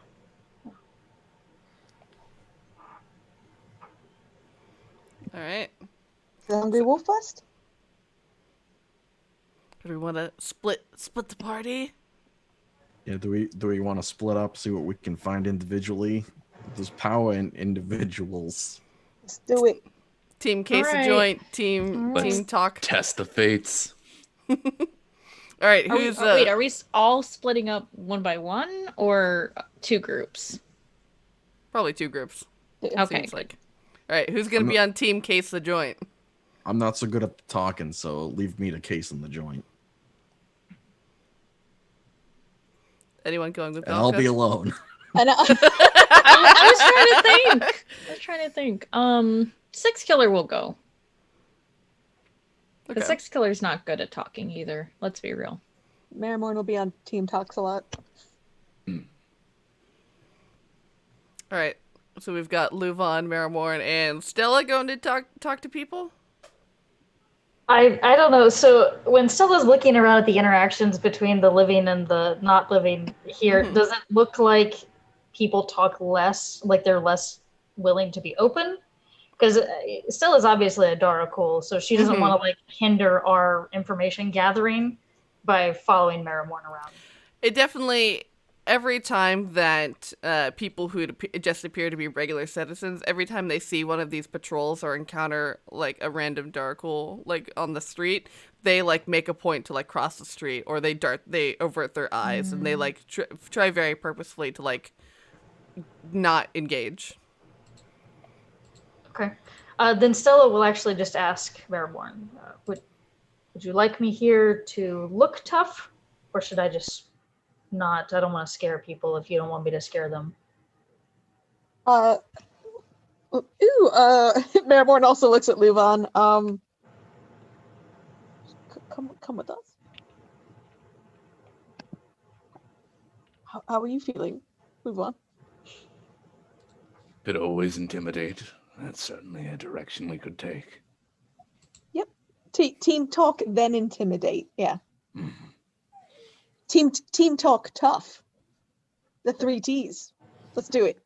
All right. The Hungry Wolf first? Do we want to split the party? Yeah, do we want to split up, see what we can find individually? There's power in individuals. Let's do it. Team case All of right. joint. Team Let's talk. test the fates. All right. Who's wait, are we all splitting up one by one or two groups? probably two groups? Okay. Seems like. All right. Who's gonna be on team case the joint? I'm not so good at talking, so leave me to case in the joint. Anyone going with And I'll Valka? be alone. And I was trying to think. Six Killer will go. The Okay. Six Killer's not good at talking either. Let's be real. Marrowmorn will be on Team Talks a lot. All right. So we've got LuVon, Marrowmorn, and Stella going to talk to people. I don't know. So when Stella's looking around at the interactions between the living and the not living here, does it look like people talk less, like they're less willing to be open? Because Stella's obviously a Darkul, so she doesn't want to like hinder our information gathering by following Marrowmorn around. It definitely, every time that people who just appear to be regular citizens, every time they see one of these patrols or encounter like a random Darkul like on the street, they like make a point to like cross the street, or they avert their eyes, and they like try very purposefully to like not engage. Okay. Then Stella will actually just ask Marrowmorn, would you like me here to look tough, or should I just not? I don't want to scare people if you don't want me to scare them. Marrowmorn also looks at LuVon. Come with us. How are you feeling, LuVon? Could always intimidate. That's certainly a direction we could take. Yep. Team talk, then intimidate. Yeah. Mhm. Team talk, tough. The 3 T's. Let's do it.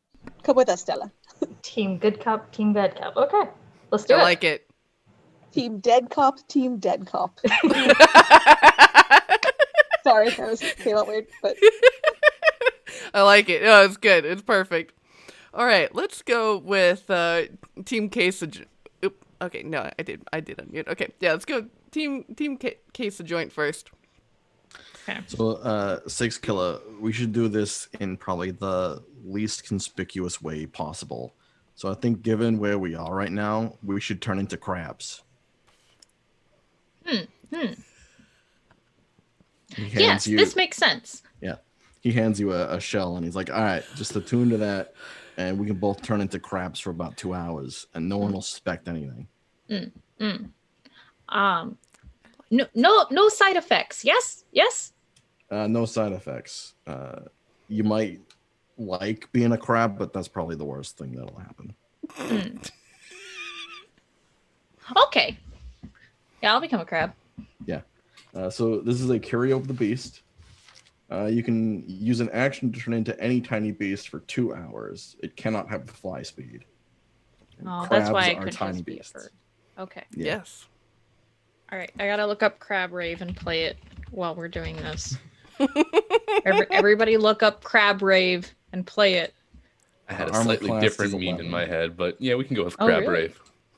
Come with us, Stella. Team good cop, team bad cop. Okay, let's do I it. like it. Team dead cop, team dead cop. Sorry, that came out weird, but I like it. Oh, it's good. It's perfect. All right, let's go with team case of. Okay, no, I did unmute. Okay, yeah, let's go team case of joint first. Okay. So, Six Killer, we should do this in probably the least conspicuous way possible. So I think given where we are right now, we should turn into crabs. Yes, this makes sense. Yeah. He hands you a shell and he's like, all right, just attune to that. And we can both turn into crabs for about 2 hours and no one will suspect anything. No side effects. Yes? No side effects. You might like being a crab, but that's probably the worst thing that'll happen. Okay. Yeah, I'll become a crab. Yeah. So this is a carry over the beast. You can use an action to turn into any tiny beast for 2 hours. It cannot have fly speed. And Oh, that's why I crabs are could tiny just be a beasts. bird. Okay. Yeah. Yes. All right. I gotta look up Crab Rave and play it while we're doing this. Everybody look up Crab Rave and play it. I had a Armor slightly class different is mean 11. in my head, but yeah, we can go with Oh, Crab really?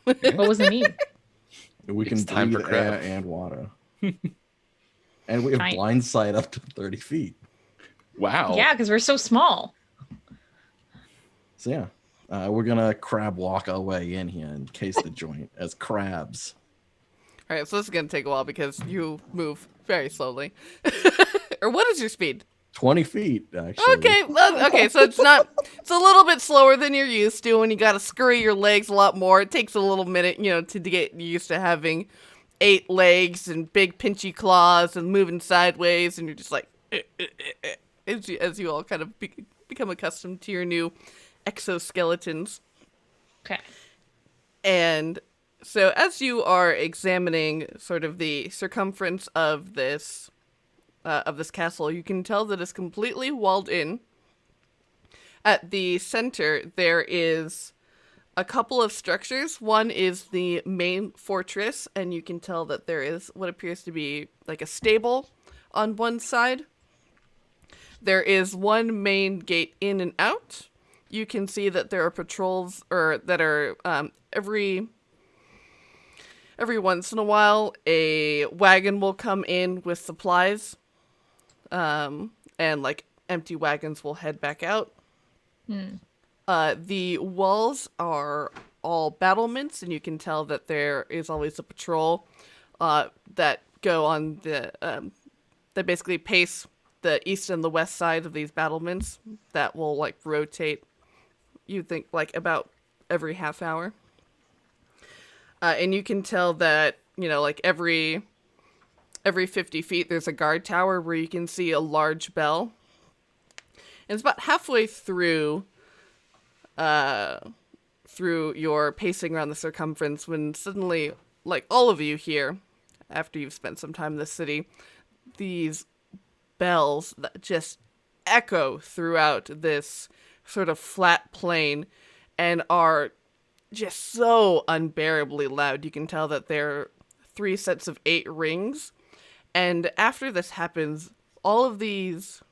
Rave. What was it mean? We can It's time for breathe air crabs. and water. And we have Nice. blind sight up to 30 feet. Wow. Yeah, because we're so small. So yeah, we're gonna crab walk our way in here and case the joint as crabs. All right, so this is gonna take a while because you move very slowly. Or what is your speed? 20 feet, actually. Okay, so it's a little bit slower than you're used to, and you gotta scurry your legs a lot more. It takes a little minute, to get used to having 8 legs and big pinchy claws and moving sideways, and you're just like, as you all kind of become accustomed to your new exoskeletons. Okay. And so as you are examining sort of the circumference of this castle, you can tell that it's completely walled in. At the center, there is a couple of structures. One is the main fortress, and you can tell that there is what appears to be like a stable on one side. There is one main gate in and out. You can see that there are patrols, or that are every once in a while, a wagon will come in with supplies, and like empty wagons will head back out. The walls are all battlements, and you can tell that there is always a patrol that go on that basically pace the east and the west side of these battlements that will like rotate, you think, like about every half hour. And you can tell that, like every 50 feet there's a guard tower where you can see a large bell. And it's about halfway through your pacing around the circumference when suddenly, like all of you here, after you've spent some time in the city, these bells that just echo throughout this sort of flat plain and are just so unbearably loud. You can tell that there are 3 sets of 8 rings. And after this happens, all of these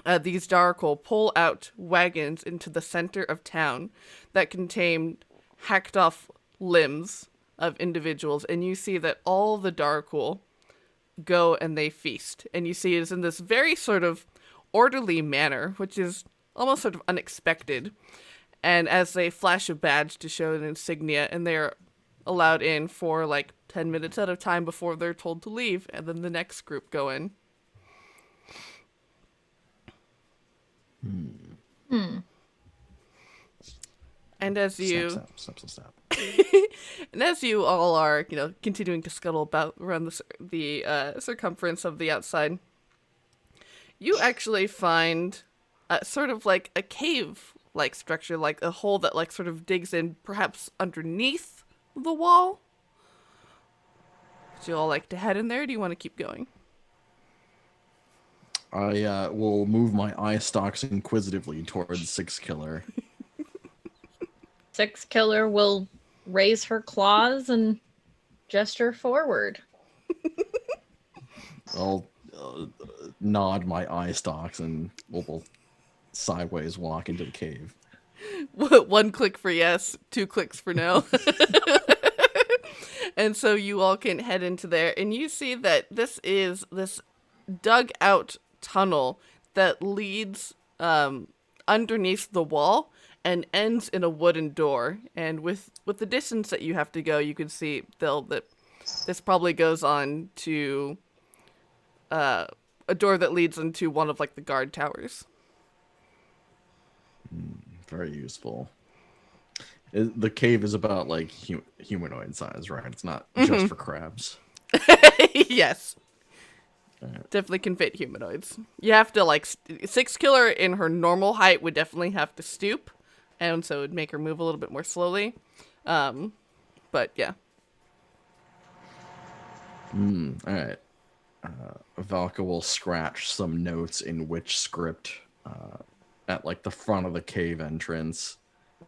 Darkle pull out wagons into the center of town that contain hacked off limbs of individuals, and you see that all the Darkle go and they feast. And you see it's in this very sort of orderly manner, which is almost sort of unexpected. And as they flash a badge to show an insignia, and they're allowed in for like 10 minutes at a time before they're told to leave, and then the next group go in. And as you Stop. and as you all are, continuing to scuttle about around the circumference of the outside, you actually find sort of like a cave-like structure, like a hole that like sort of digs in, perhaps underneath the wall. Would you all like to head in there, or do you want to keep going? I will move my eye stalks inquisitively towards Six Killer. Six Killer will raise her claws and gesture forward. I'll nod my eye stalks and we'll sideways walk into the cave. 1 click for yes, 2 clicks for no. And so you all can head into there, and you see that this is this dug out tunnel that leads underneath the wall and ends in a wooden door. And with the distance that you have to go, you can see that this probably goes on to a door that leads into one of like the guard towers. Very useful. The cave is about like humanoid size, right? It's not just for crabs. Yes. Definitely can fit humanoids. You have to like Six Killer in her normal height would definitely have to stoop, and so it would make her move a little bit more slowly. But yeah. All right. Valka will scratch some notes in witch script at like the front of the cave entrance,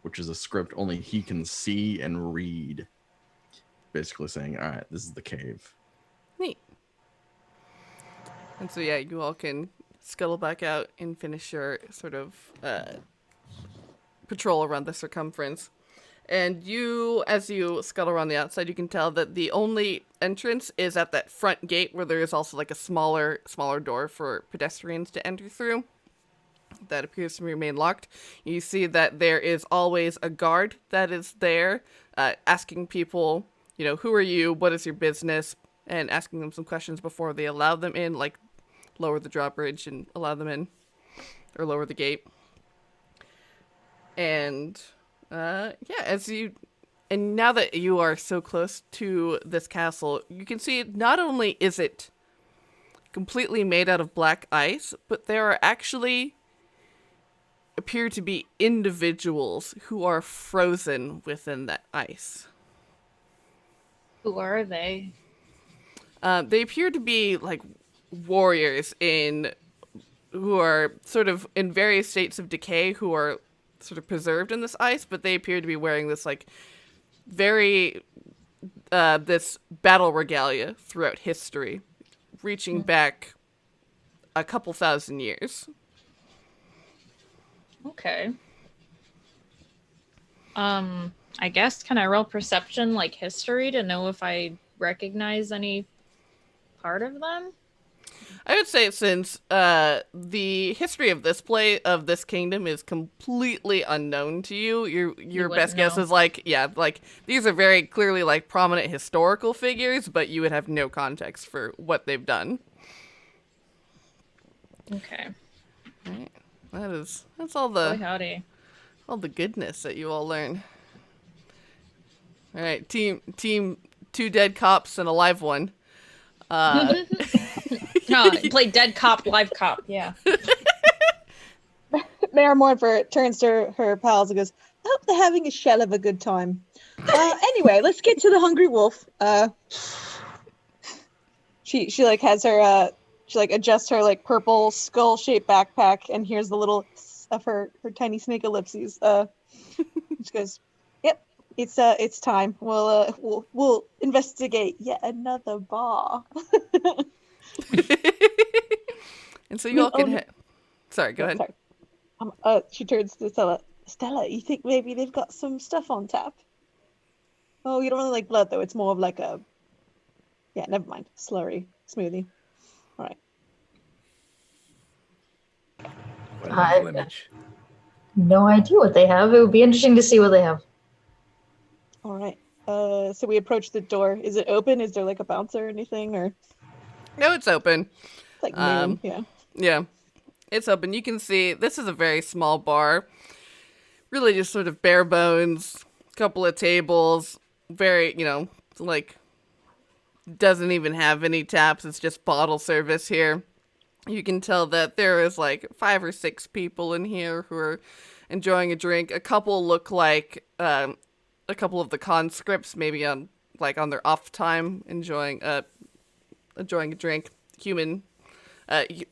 which is a script only he can see and read. Basically saying, all right, this is the cave. Neat. And so yeah, you all can scuttle back out and finish your sort of patrol around the circumference. And as you scuttle around the outside, you can tell that the only entrance is at that front gate, where there is also like a smaller door for pedestrians to enter through. That appears to remain locked. You see that there is always a guard that is there, asking people, who are you? What is your business? And asking them some questions before they allow them in. Like, lower the drawbridge and allow them in, or lower the gate. And now that you are so close to this castle, you can see not only is it completely made out of black ice, but there are actually appear to be individuals who are frozen within that ice. Who are they? They appear to be like warriors who are sort of in various states of decay, who are sort of preserved in this ice, but they appear to be wearing this like very this battle regalia throughout history, reaching back a couple thousand years. Okay. I guess can I roll perception, like history, to know if I recognize any part of them? I would say since the history of this kingdom is completely unknown to you, your best guess is like these are very clearly like prominent historical figures, but you would have no context for what they've done. Okay. All right. That's all the Boy, howdy. all the goodness that you all learn. All right, team, 2 dead cops and a live one. Play dead cop, live cop. Yeah. Marrowmorn turns to her pals and goes, I hope they're having a shell of a good time. Anyway, let's get to the Hungry Wolf. She like has her she like adjusts her like purple skull shaped backpack, and here's the little of her tiny snake ellipses. She goes, yep, it's time. We'll investigate yet another bar. And so you all can sorry, go ahead. Sorry. She turns to Stella. Stella, you think maybe they've got some stuff on tap? Oh, you don't really like blood, though. It's more of like a... Yeah, never mind. Slurry. Smoothie. All right. No idea what they have. It would be interesting to see what they have. All right. So we approach the door. Is it open? Is there like a bouncer or anything? Or No, it's open. It's like noon. Yeah. Yeah. It's open. You can see this is a very small bar. Really just sort of bare bones, couple of tables, very, like doesn't even have any taps. It's just bottle service here. You can tell that there is like 5 or 6 people in here who are enjoying a drink. A couple look like a couple of the conscripts, maybe on their off time, enjoying a drink.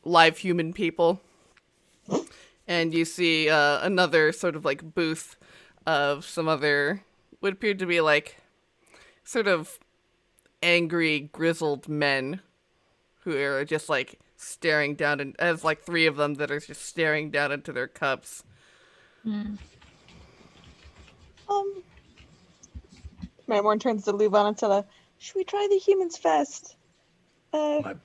Live human people. And you see another sort of like booth of some other, what appeared to be like sort of angry, grizzled men who are just like staring down, and as like 3 of them that are just staring down into their cups. Marrowmorn turns to LuVon and Stella. Should we try the humans first? Might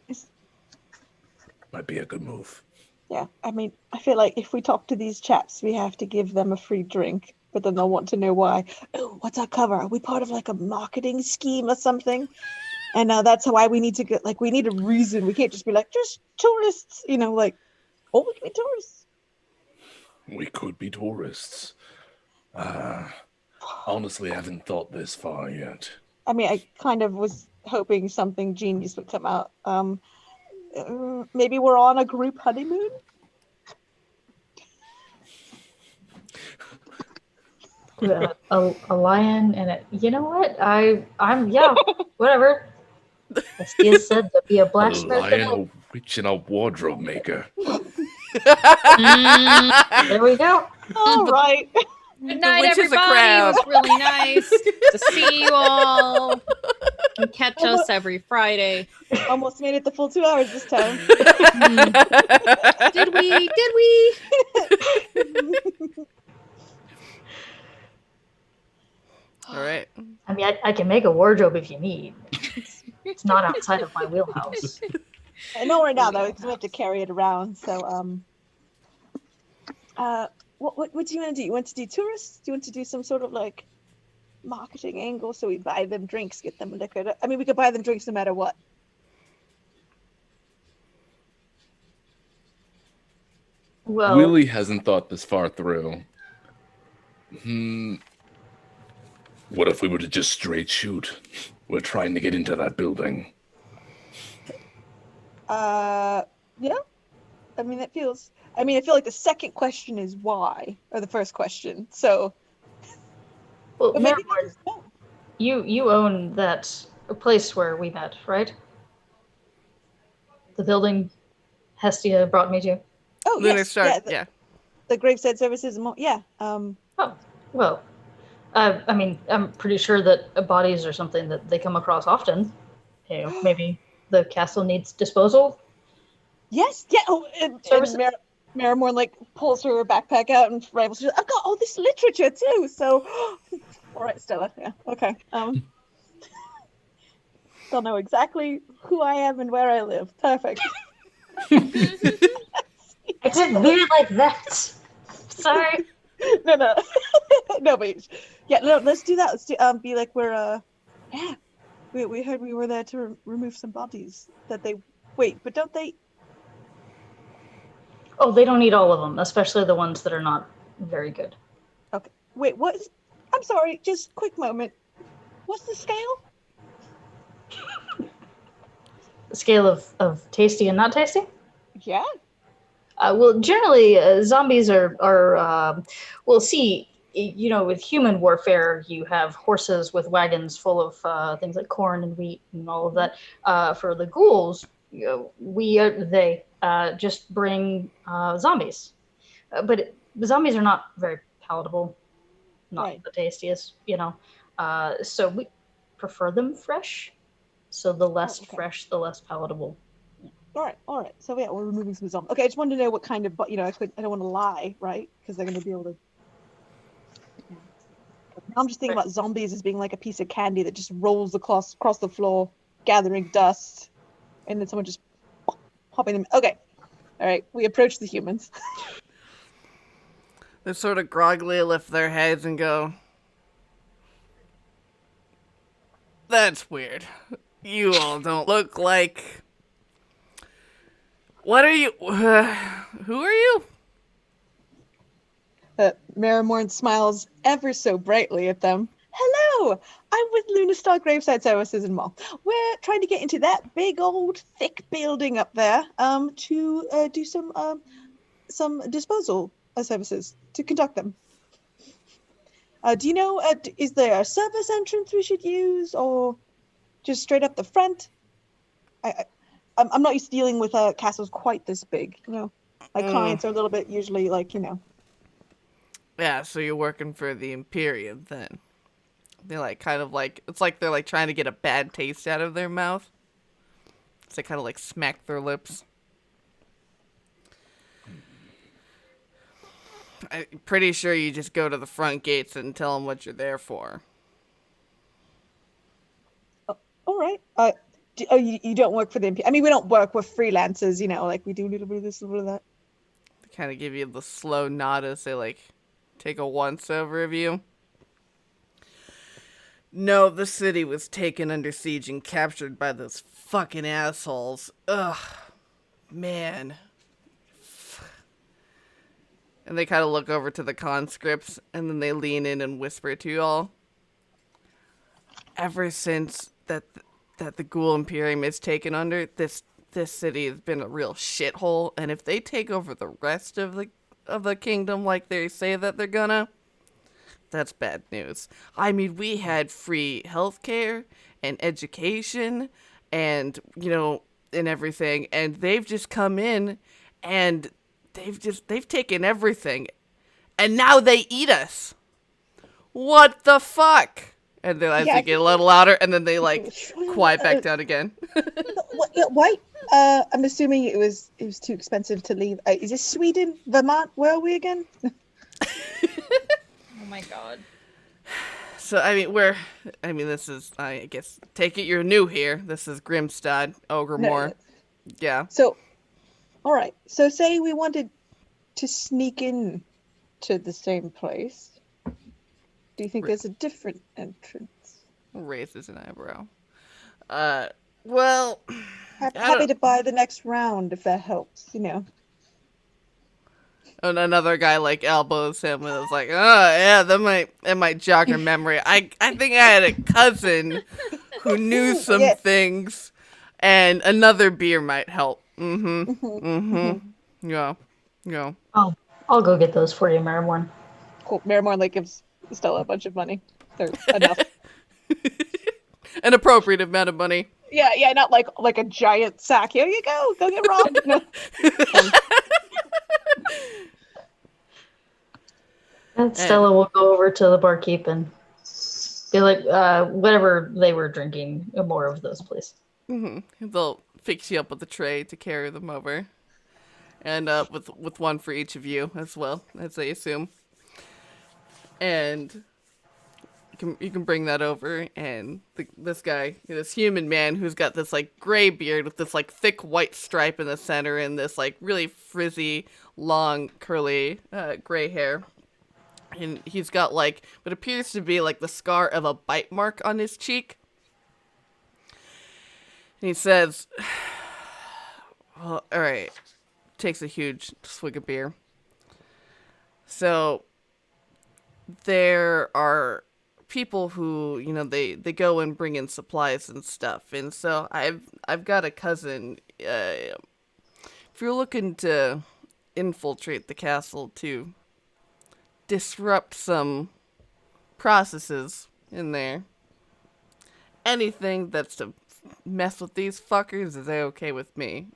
be a good move. Yeah, I mean, I feel like if we talk to these chaps, we have to give them a free drink, but then they'll want to know why. Oh, what's our cover? Are we part of like a marketing scheme or something? And that's why we need to get, like, we need a reason. We can't just be like, just tourists, we can be tourists. We could be tourists. Honestly, I haven't thought this far yet. I mean, I kind of was hoping something genius would come out. Maybe we're on a group honeymoon? A lion and you know what? I'm whatever. As Thea said, there'll be a A blacksmith. lion, a witch, and a wardrobe maker. There we go. All right. Good night, witch is a everybody. crab. It was really nice to see you all. And catch us every Friday. Almost made it the full 2 hours this time. Did we? All right. I mean, I can make a wardrobe if you need. It's not outside of my wheelhouse. I know right now though, because we have to carry it around. So, what do you want to do? You want to do tourists? Do you want to do some sort of like marketing angle? So we buy them drinks, get them liquor. I mean, we could buy them drinks no matter what. Well, Willy hasn't thought this far through. What if we were to just straight shoot? We're trying to get into that building. Yeah. I mean, I feel like the second question is why, or the first question. So, well, but maybe Marrowmorn, just no. you own that place where we met, right? The building Hestia brought me to. Oh, Lunar yes, Star, yeah, yeah. the graveside services. Yeah. Oh, well, I mean, I'm pretty sure that bodies are something that they come across often. Maybe the castle needs disposal. Yes, yeah. Oh, Services? Marrowmorn like pulls her backpack out and rivals. She's like, I've got all this literature too. So, all right, Stella. Yeah, okay. They'll know exactly who I am and where I live. Perfect. I didn't mean it like that. Sorry. No, no, but yeah, no. Let's do that. Let's do be like we're yeah. We heard we were there to remove some bodies that they wait, but don't they? Oh, they don't eat all of them, especially the ones that are not very good. Okay, wait. What? I'm sorry. Just quick moment. What's the scale? The scale of tasty and not tasty? Yeah. Well, generally, zombies are well, see, with human warfare, you have horses with wagons full of things like corn and wheat and all of that. For the ghouls, they just bring zombies, but the zombies are not very palatable, not Right. the tastiest, so we prefer them fresh. So the less okay. fresh, the less palatable. All right. So yeah, we're removing some zombies. Okay, I just wanted to know what kind of, I don't want to lie, right? Because they're going to be able to. Yeah. I'm just thinking about zombies as being like a piece of candy that just rolls across the floor, gathering dust, and then someone just popping them. Okay, all right. We approach the humans. They sort of groggily lift their heads and go, "That's weird. You all don't look like... What are you... who are you?" Marrowmorn smiles ever so brightly at them. Hello, I'm with Lunar Star Graveside Services and more. We're trying to get into that big old thick building up there to do some disposal services to conduct them. Do you know, is there a service entrance we should use, or just straight up the front? I'm not used to dealing with castles quite this big. My clients are a little bit usually like. Yeah, so you're working for the Imperium then. They it's like they're like trying to get a bad taste out of their mouth. So they kind of like smack their lips. I'm pretty sure you just go to the front gates and tell them what you're there for. All right. You don't work for the Imperium? I mean, we don't work with freelancers, like we do a little bit of this, a little bit of that. They kind of give you the slow nod as they like take a once over of you. No, the city was taken under siege and captured by those fucking assholes. Ugh. Man. And they kind of look over to the conscripts, and then they lean in and whisper to you all. Ever since that the Ghoul Imperium is taken under, this city has been a real shithole, and if they take over the rest of the kingdom like they say that they're gonna, that's bad news. I mean, we had free healthcare and education and, and everything, and they've just come in and they've taken everything, and now they eat us. What the fuck? And then as they get a little louder, and then they quiet back down again. Why? I'm assuming it was too expensive to leave. Is this Sweden, Vermont? Where are we again? Oh my god. So, this is, I guess, take it you're new here. This is Grimstad, Ogremore. No. Yeah. So, all right. So say we wanted to sneak in to the same place. Do you think there's a different entrance? Raises an eyebrow. Well... Happy to buy the next round if that helps, And another guy like elbows him and is like, oh yeah, that might jog your memory. I think I had a cousin who knew some Yeah. things, and another beer might help. Yeah. I'll go get those for you, Marrowmorn. Cool. Marrowmorn like gives Stella a bunch of money. Or enough. An appropriate amount of money. Yeah, not like a giant sack. Here you go. Go get robbed. No. And Stella will go over to the barkeep and be like, whatever they were drinking, more of those, please. They'll fix you up with a tray to carry them over, and with one for each of you as well, as they assume. And you can bring that over, and this guy, this human man who's got this like gray beard with this like thick white stripe in the center and this like really frizzy, long, curly gray hair. And he's got like what appears to be like the scar of a bite mark on his cheek. And he says, well, all right. Takes a huge swig of beer. So there are people who, they go and bring in supplies and stuff. And so I've got a cousin. If you're looking to infiltrate the castle to disrupt some processes in there, anything that's to mess with these fuckers is okay with me.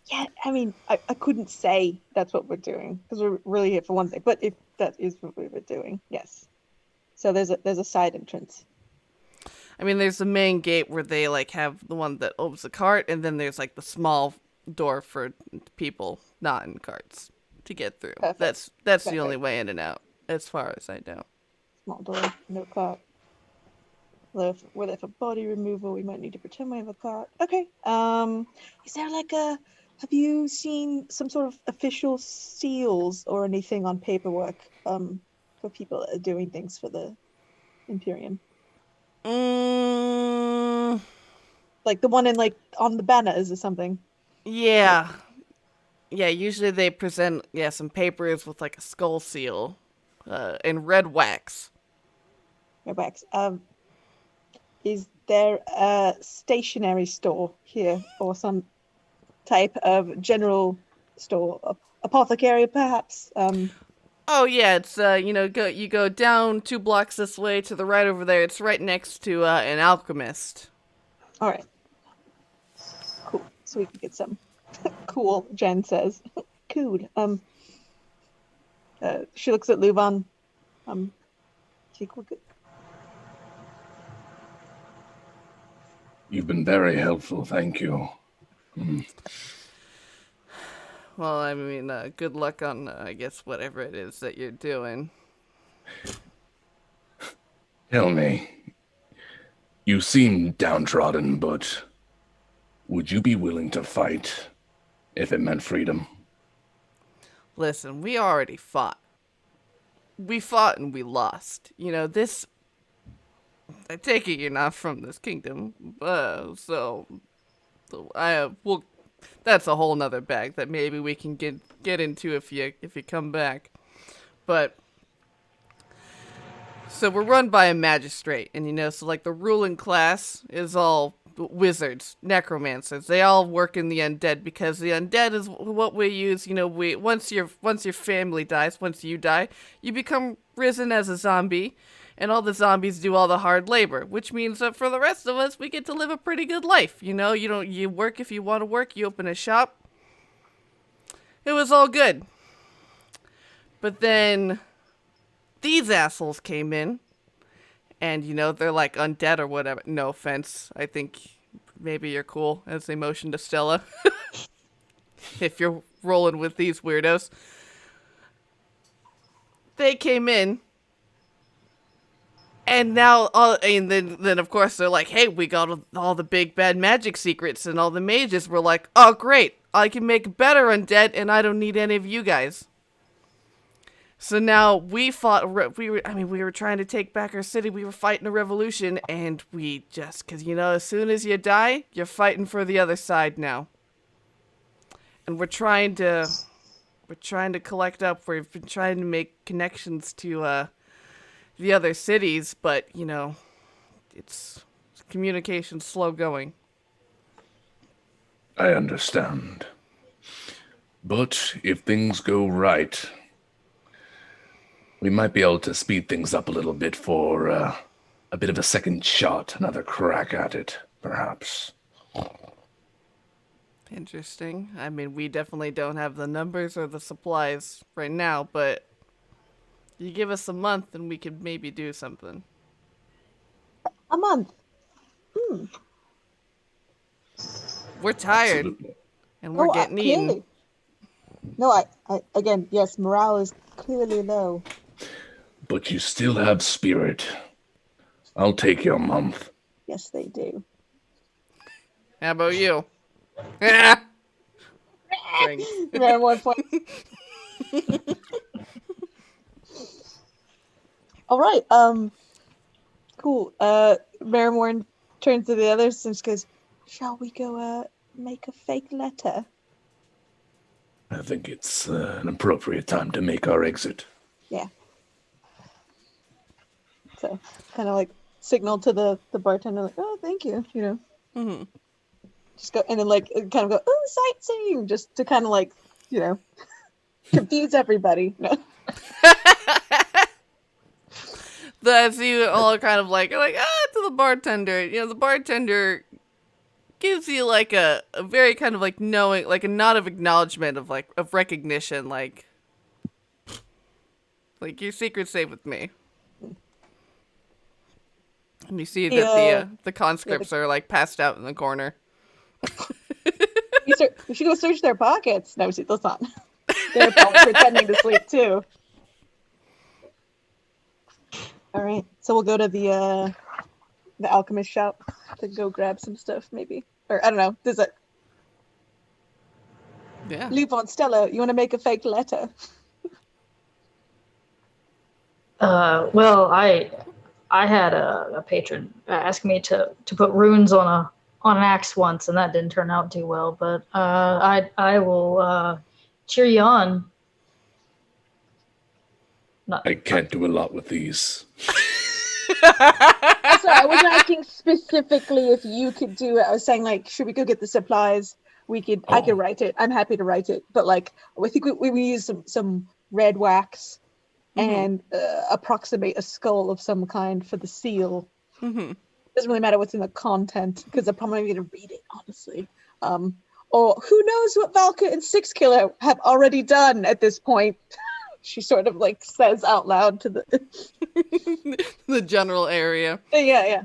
Yeah, I mean, I couldn't say that's what we're doing because we're really here for one thing. But if that is what we were doing, yes. So there's a side entrance. I mean, there's the main gate where they like have the one that opens the cart, and then there's like the small door for people not in carts to get through. Perfect. That's Perfect. the only way in and out, as far as I know. Small door, no cart. Although if we're there for body removal, we might need to pretend we have a cart. Okay. Is there like have you seen some sort of official seals or anything on paperwork for people that are doing things for the Imperium? Like the one in like on the banners or something. Yeah. Yeah, usually they present some papers with like a skull seal and red wax. Red wax. Is there a stationery store here or some type of general store, apothecary perhaps? Oh yeah, it's you go down 2 blocks this way to the right over there. It's right next to an alchemist. All right. Cool. So we can get some cool. Jen says, "Cool." She looks at LuVon. You've been very helpful, thank you. Well, I mean, good luck on, I guess, whatever it is that you're doing. Tell me, you seem downtrodden, but would you be willing to fight if it meant freedom? Listen, we already fought. We fought and we lost. This... I take it you're not from this kingdom, so well, that's a whole nother bag that maybe we can get into if you come back. But so we're run by a magistrate, and so like the ruling class is all wizards, necromancers. They all work in the undead because the undead is what we use. Once your family dies, once you die, you become risen as a zombie. And all the zombies do all the hard labor, which means that for the rest of us, we get to live a pretty good life. You work if you want to work. You open a shop. It was all good. But then these assholes came in, and they're like undead or whatever. No offense. I think maybe you're cool, as they motion to Stella. If you're rolling with these weirdos. They came in. And now, and then of course they're like, hey, we got all the big bad magic secrets, and all the mages were like, oh great, I can make better undead, and I don't need any of you guys. So now we fought. We were trying to take back our city. We were fighting a revolution, and we just, because as soon as you die, you're fighting for the other side now. and we're trying to collect up. We've been trying to make connections to the other cities, but it's communication slow going. I understand. But if things go right, we might be able to speed things up a little bit for a bit of a second shot, another crack at it, perhaps. Interesting. I mean, we definitely don't have the numbers or the supplies right now, but you give us a month and we could maybe do something. A month. We're tired. Absolutely. And we're getting eaten. Clearly. No, I again, yes, morale is clearly low. But you still have spirit. I'll take your month. Yes, they do. How about you? Drink. Around 1 point. All right. Cool. Marrowmorn turns to the others and just goes, "Shall we go make a fake letter?" I think it's an appropriate time to make our exit. Yeah. So, kind of like signal to the bartender, like, "Oh, thank you," Mm-hmm. Just go, and then like kind of go, "Oh, sightseeing," just to kind of like, confuse everybody. No. That's you all kind of like to the bartender. The bartender gives you like a very kind of like knowing, like a nod of acknowledgement of recognition, like your secret's safe with me. And you see that the conscripts are like passed out in the corner. We should go search their pockets. No, see, let's not. They're probably pretending to sleep too. All right, so we'll go to the alchemist shop to go grab some stuff, maybe, or I don't know. Does it? Yeah. LuVon, Stella, you want to make a fake letter? Well, I had a patron ask me to put runes on an axe once, and that didn't turn out too well. But I will cheer you on. I can't do a lot with these. Sorry, I wasn't asking specifically if you could do it. I was saying, like, should we go get the supplies? I could write it. I'm happy to write it. But, like, I think we use some red wax and approximate a skull of some kind for the seal. Mm-hmm. Doesn't really matter what's in the content, because I'm probably going to read it, honestly. Or who knows what Valka and Six Killer have already done at this point. She sort of like says out loud to the general area. Yeah.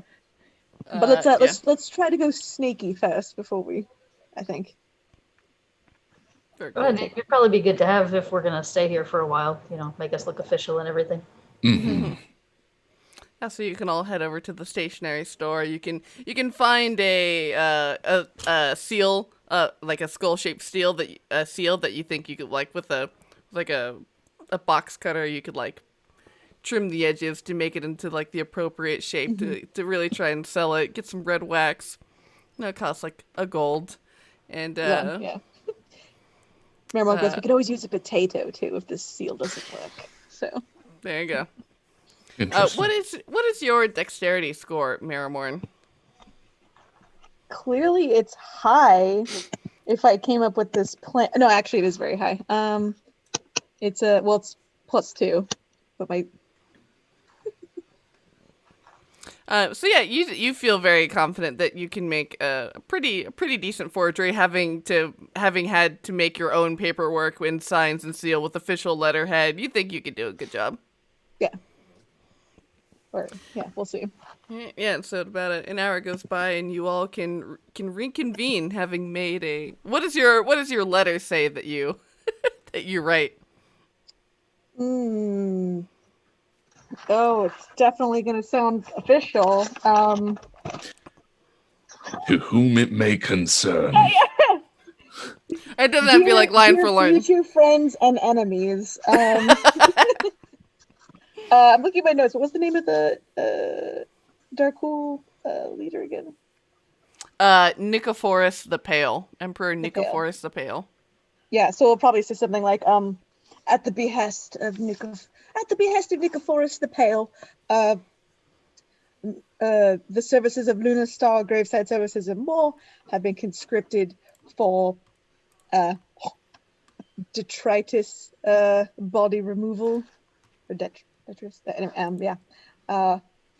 But let's try to go sneaky first before we, I think. It'd probably be good to have if we're gonna stay here for a while. Make us look official and everything. Mm-hmm. So you can all head over to the stationery store. You can find a seal, like a skull-shaped seal that you think you could like with a box cutter. You could like trim the edges to make it into like the appropriate shape to really try and sell it. Get some red wax. It costs like a gold. And yeah. Marrowmorn goes, we could always use a potato too if this seal doesn't work. So there you go. Interesting. What is your dexterity score, Marrowmorn? Clearly it's high. If I came up with this plan, no, actually it is very high. It's it's +2, but my. So yeah, you feel very confident that you can make a pretty decent forgery, having had to make your own paperwork and signs and seal with official letterhead. You think you could do a good job? Yeah. We'll see. Yeah, and so about an hour goes by, and you all can reconvene, having made a. What does your letter say that you that you write? Oh, it's definitely going to sound official. To whom it may concern. It doesn't have to be like line for line. Future friends and enemies. I'm looking at my notes. What was the name of the Darkpool leader again? Nicephorus the Pale. Emperor Nicephorus the Pale. Yeah, so we'll probably say something like, at the behest of Nicophorus the Pale, the services of Lunar Star, Graveside Services, and more have been conscripted for detritus body removal, or detritus. Anyway,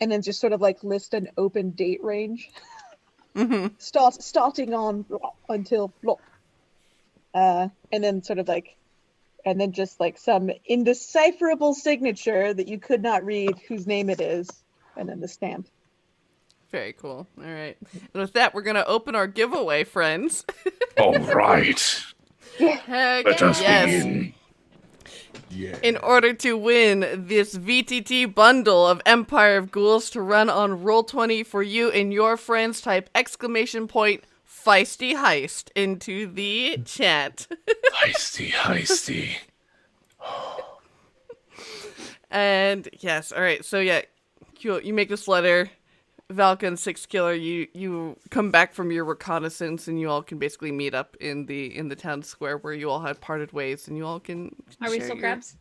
and then just sort of like list an open date range, starting on until and then sort of like, and then just like some indecipherable signature that you could not read whose name it is, and then the stamp. Very cool. All right. And with that, we're going to open our giveaway, friends. All right. Heck Let us yes. begin. Yeah. In order to win this VTT bundle of Empire of Ghouls to run on Roll20 for you and your friends, type ! Feisty Heist into the chat. Heisty. And yes, all right. So yeah, you make this letter. Valka and Six Killer, you come back from your reconnaissance, and you all can basically meet up in the town square where you all had parted ways, and you all can. Are we still crabs?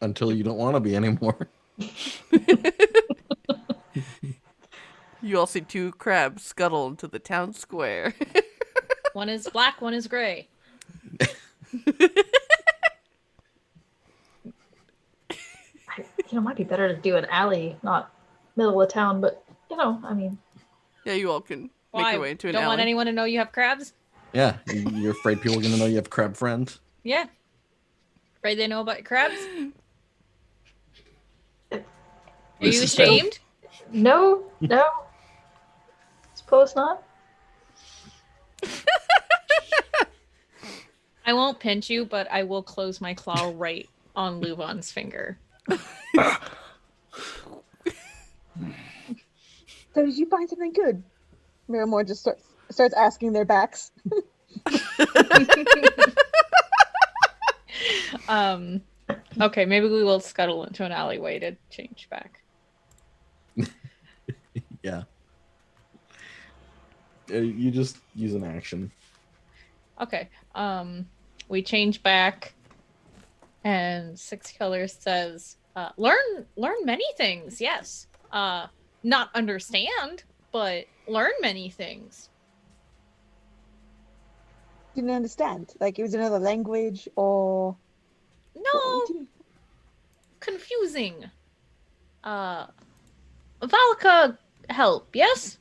Until you don't want to be anymore. You all see two crabs scuttle into the town square. One is black, one is gray. It might be better to do an alley, not middle of town, but I mean. Yeah, you all can make your way into an Don't alley. want anyone to know you have crabs? Yeah, you're afraid people are going to know you have crab friends? Yeah. Afraid they know about crabs? Are you ashamed? No. Suppose not. I won't pinch you, but I will close my claw right on LuVon's finger. So did you find something good? Marrowmorn just starts asking their backs. Okay, maybe we will scuttle into an alleyway to change back. Yeah. You just use an action. Okay. We change back, and Six Killer says, learn many things, yes. Not understand, but learn many things. Didn't understand. Like it was another language, or No, confusing. Valka help, yes?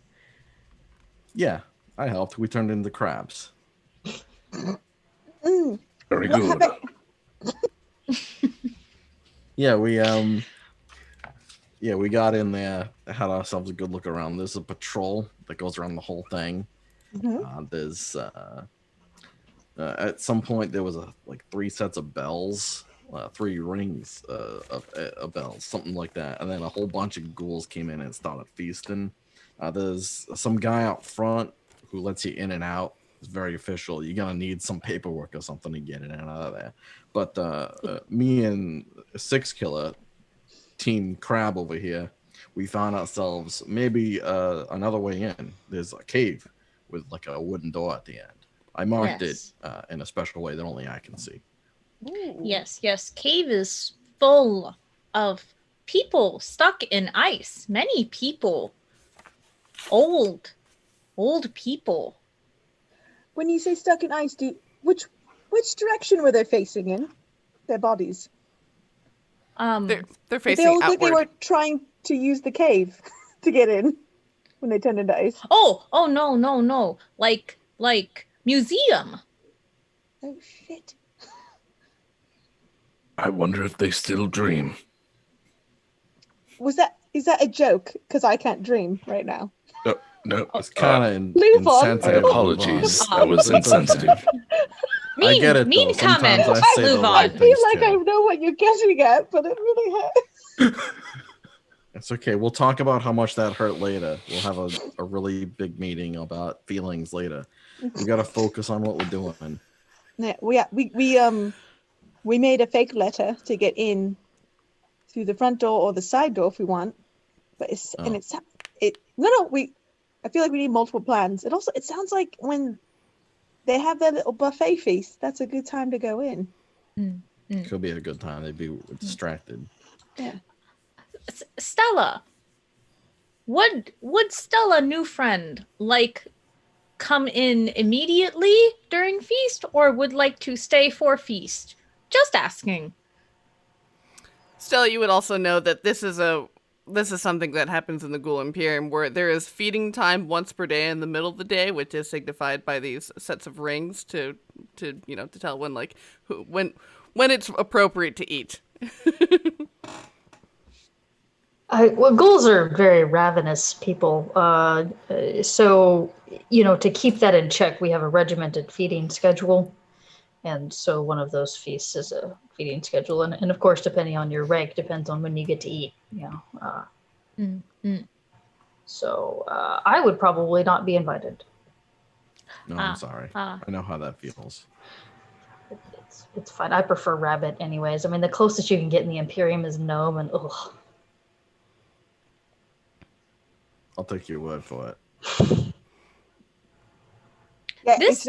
Yeah, I helped. We turned into crabs. Very good. Yeah, we got in there, had ourselves a good look around. There's a patrol that goes around the whole thing. There's at some point there was like 3 sets of bells, 3 rings of bells, something like that, and then a whole bunch of ghouls came in and started feasting. There's some guy out front who lets you in and out. It's very official. You're gonna need some paperwork or something to get in and out of there. But me and Six Killer, Team Crab over here, we found ourselves maybe another way in. There's a cave with like a wooden door at the end. I marked it in a special way that only I can see. Ooh. Yes. Cave is full of people stuck in ice. Many people. Old people. when you say stuck in ice, which direction were they facing in? Their bodies. They're Did facing they all look outward. like they were trying to use the cave to get in when they turned into ice? Oh no. Like museum. Oh shit. I wonder if they still dream. Is that a joke? Because I can't dream right now. No, It's kind of LuVon. my insensitive. apologies. LuVon. That was insensitive. I get it, Mean though. Sometimes comment, I say the LuVon. right I feel things, like too. I know what you're getting at, but it really hurts. It's okay. We'll talk about how much that hurt later. We'll have a really big meeting about feelings later. We got to focus on what we're doing. Yeah, we made a fake letter to get in through the front door or the side door if we want, but I feel like we need multiple plans. It sounds like when they have their little buffet feast. That's a good time to go in. Could be a good time. They'd be distracted. Yeah. Stella, would Stella, new friend, like come in immediately during feast, or would like to stay for feast? Just asking. Stella, you would also know that this is something that happens in the Ghoul Imperium, where there is feeding time once per day in the middle of the day, which is signified by these sets of rings to tell when when it's appropriate to eat. Well, ghouls are very ravenous people. So, to keep that in check, we have a regimented feeding schedule. And so one of those feasts is a feeding schedule. And of course, depending on your rank, depends on when you get to eat. So I would probably not be invited. No, I'm sorry. I know how that feels. It's fine. I prefer rabbit anyways. I mean, the closest you can get in the Imperium is gnome, and ugh. I'll take your word for it. Yeah, it's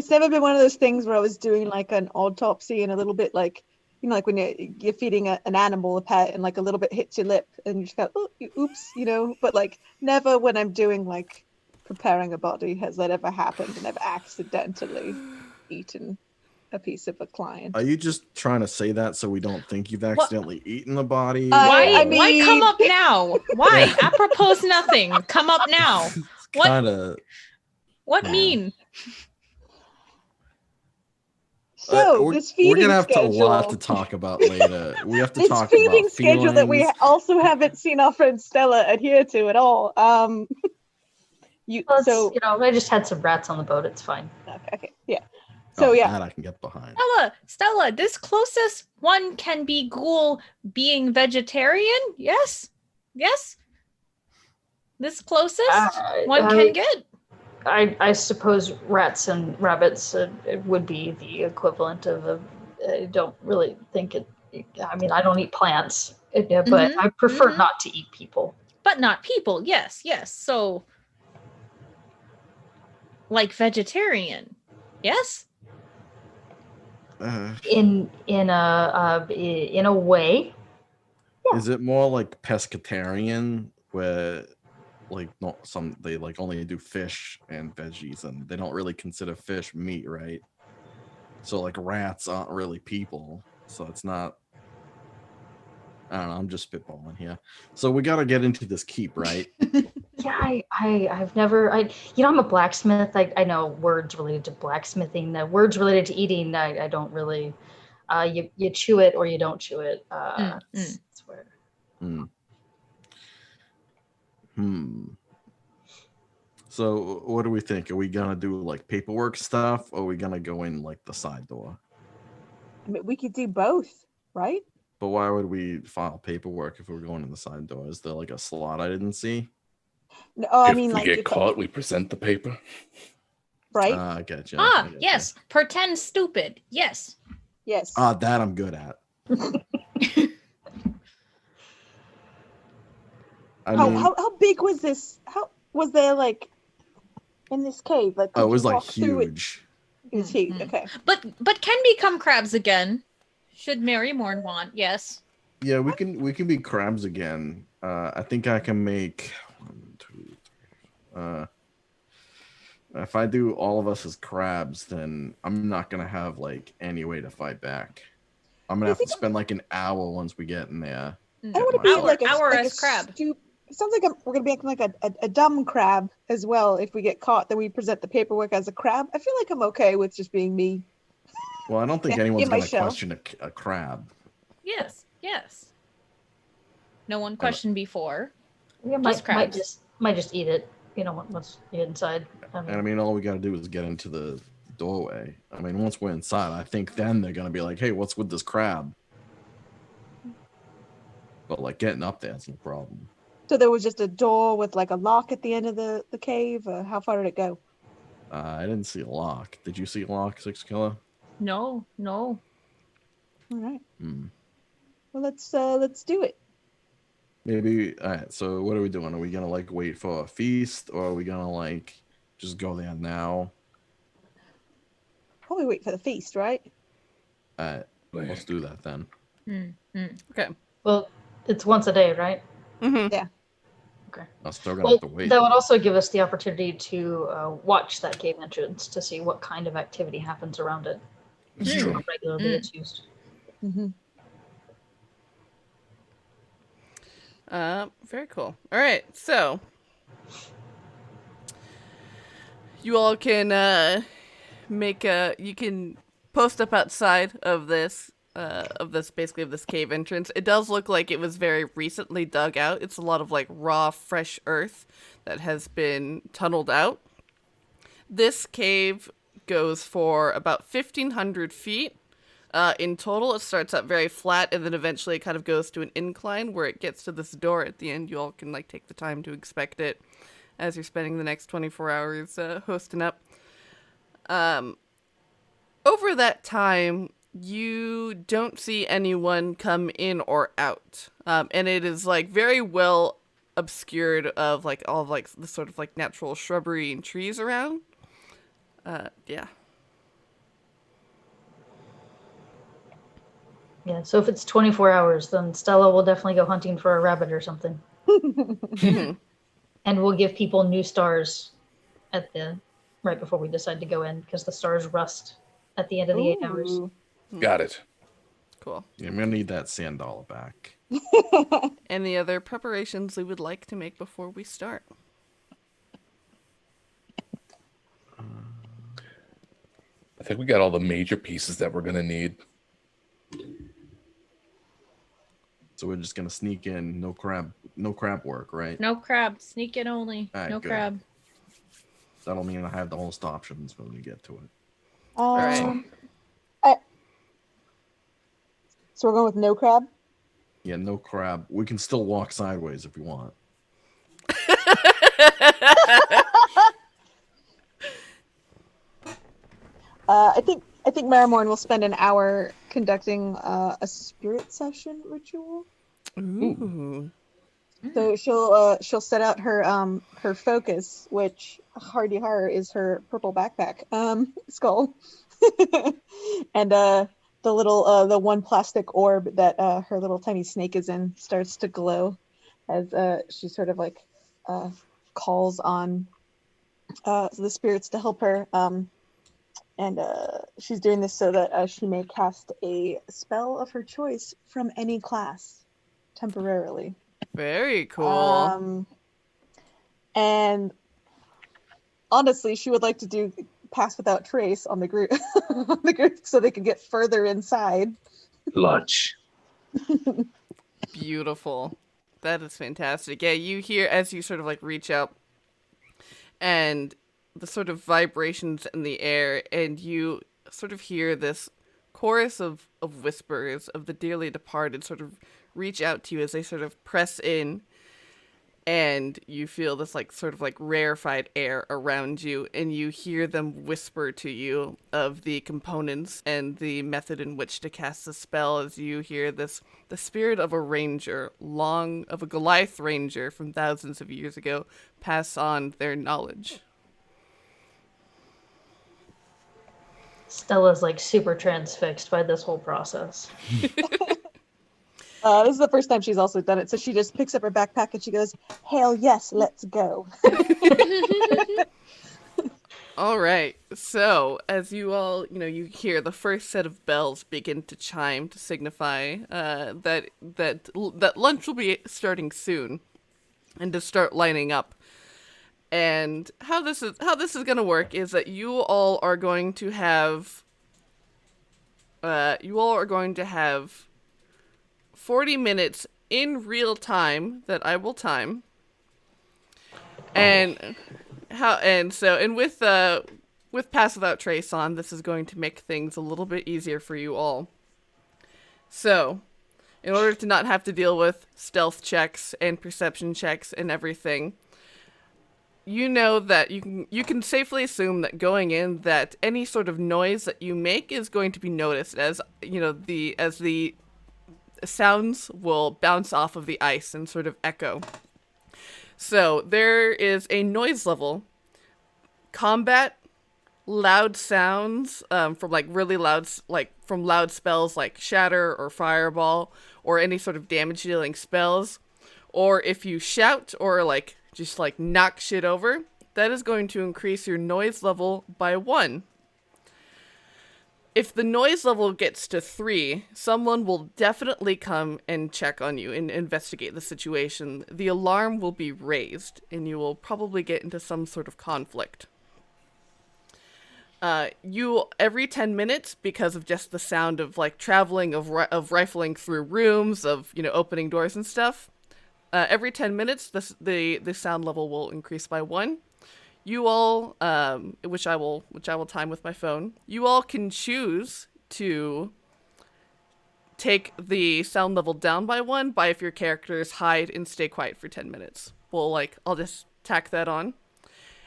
never been one of those things where I was doing like an autopsy and a little bit like, like when you're feeding an animal, a pet, and like a little bit hits your lip and you just go, oh, oops, but like never when I'm doing like preparing a body has that ever happened, and I've accidentally eaten a piece of a client. Are you just trying to say that so we don't think you've accidentally eaten the body? Why come up now? Why? Apropos nothing. Come up now. What? What mean? So this feeding we're gonna have schedule, a lot to talk about later. We have to this talk feeding about schedule that we also haven't seen our friend Stella adhere to at all. I just had some rats on the boat. It's fine. Okay. Yeah. So that I can get behind. Stella, this closest one can be ghoul being vegetarian. Yes. This closest one can get. I suppose rats and rabbits it would be the equivalent of I don't really think it. I mean, I don't eat plants, but I prefer not to eat people. But not people. Yes. So, like vegetarian. Yes. In a way. Yeah. Is it more like pescatarian, where they like only do fish and veggies, and they don't really consider fish meat, right? So like rats aren't really people, so it's not. I don't know. I'm just spitballing here. So we got to get into this keep, right? Yeah, I've never. I'm a blacksmith. I know words related to blacksmithing. Words related to eating. I don't really. You chew it or you don't chew it. That's where. So what do we think? Are we gonna do like paperwork stuff, or are we gonna go in like the side door? I mean, we could do both, right? But why would we file paperwork if we're going in the side door? Is there like a slot I didn't see? No, if we get caught, we present the paper. Right? I get you. Yes. Pretend stupid. Yes. That I'm good at. How big was this? How was there like in this cave? Like, it was like huge. It was huge. Okay. But can become crabs again. Should Marrowmorn want? Yes. Yeah, we can be crabs again. I think I can make 1, 2, 3. If I do all of us as crabs, then I'm not gonna have like any way to fight back. I'm gonna have to spend like an hour once we get in there. I want to be like a crab. It sounds like we're gonna be acting like a dumb crab as well. If we get caught, then we present the paperwork as a crab. I feel like I'm okay with just being me. Well, I don't think anyone's gonna question a crab. Yes. No one questioned before. Yeah, might just eat it. Once you get inside. I mean, all we gotta do is get into the doorway. I mean, once we're inside, I think then they're gonna be like, "Hey, what's with this crab?" But like getting up there, it's no problem. So there was just a door with like a lock at the end of the cave. Or how far did it go? I didn't see a lock. Did you see a lock, Six Killer? No. All right. Well, let's do it. Maybe. All right. So what are we doing? Are we gonna like wait for a feast, or are we gonna like just go there now? probably wait for the feast, right? Let's do that then. Okay. Well, it's once a day, right? Mm-hmm. Yeah. Okay. I'm still gonna Well, have to wait. that would also give us the opportunity to watch that cave entrance to see what kind of activity happens around it. It's How true. regularly it's used. Mm-hmm. Very cool. All right, so you all can you can post up outside of this cave entrance. It does look like it was very recently dug out. It's a lot of like raw, fresh earth that has been tunneled out. This cave goes for about 1,500 feet. In total, it starts out very flat and then eventually it kind of goes to an incline where it gets to this door at the end. You all can like take the time to inspect it as you're spending the next 24 hours hosting up. Over that time, you don't see anyone come in or out. And it is like very well obscured of like all of like the sort of like natural shrubbery and trees around. Yeah. Yeah, so if it's 24 hours, then Stella will definitely go hunting for a rabbit or something. And we'll give people new stars right before we decide to go in, because the stars rust at the end of the 8 hours. Ooh. Got it. Cool. Yeah, I'm gonna need that sand dollar back. Any other preparations we would like to make before we start? I think we got all the major pieces that we're gonna need. So we're just gonna sneak in, no crab work, right? No crab. Sneak in only. Alright, No good. crab. That'll mean I have the host options when we get to it. Right. So we're going with no crab? Yeah, no crab. We can still walk sideways if you want. I think Marrowmorn will spend an hour conducting a spirit session ritual. Ooh. So she'll set out her focus, which hardy horror is her purple backpack skull, and the little the one plastic orb that her little tiny snake is in starts to glow as she sort of like calls on the spirits to help her. And she's doing this so that she may cast a spell of her choice from any class temporarily. Very cool. And honestly, she would like to do Pass Without Trace on the group, so they could get further inside. Lunch. Beautiful. That is fantastic. Yeah, you hear as you sort of like reach out and the sort of vibrations in the air, and you sort of hear this chorus of whispers of the dearly departed sort of reach out to you as they sort of press in, and you feel this like sort of like rarefied air around you, and you hear them whisper to you of the components and the method in which to cast the spell, as you hear the spirit of a ranger, of a Goliath ranger from thousands of years ago, pass on their knowledge. Stella's like super transfixed by this whole process. This is the first time she's also done it, so she just picks up her backpack and she goes, "Hell yes, let's go." All right. So, as you all, you hear the first set of bells begin to chime to signify that lunch will be starting soon, and to start lining up. And how this is going to work is that you all are going to have 40 minutes in real time that I will time. And with Pass Without Trace on, this is going to make things a little bit easier for you all. So, in order to not have to deal with stealth checks and perception checks and everything, you know that you can safely assume that going in, that any sort of noise that you make is going to be noticed, as the sounds will bounce off of the ice and sort of echo. So there is a noise level: combat, loud sounds from like really loud, from loud spells like Shatter or Fireball or any sort of damage dealing spells, or if you shout or like just like knock shit over, that is going to increase your noise level by 1. If the noise level gets to 3, someone will definitely come and check on you and investigate the situation. The alarm will be raised, and you will probably get into some sort of conflict. You, every 10 minutes, because of just the sound of, like, traveling, of rifling through rooms, of, opening doors and stuff, every 10 minutes, the sound level will increase by 1. You all, which I will time with my phone. You all can choose to take the sound level down by 1 by if your characters hide and stay quiet for 10 minutes. I'll just tack that on.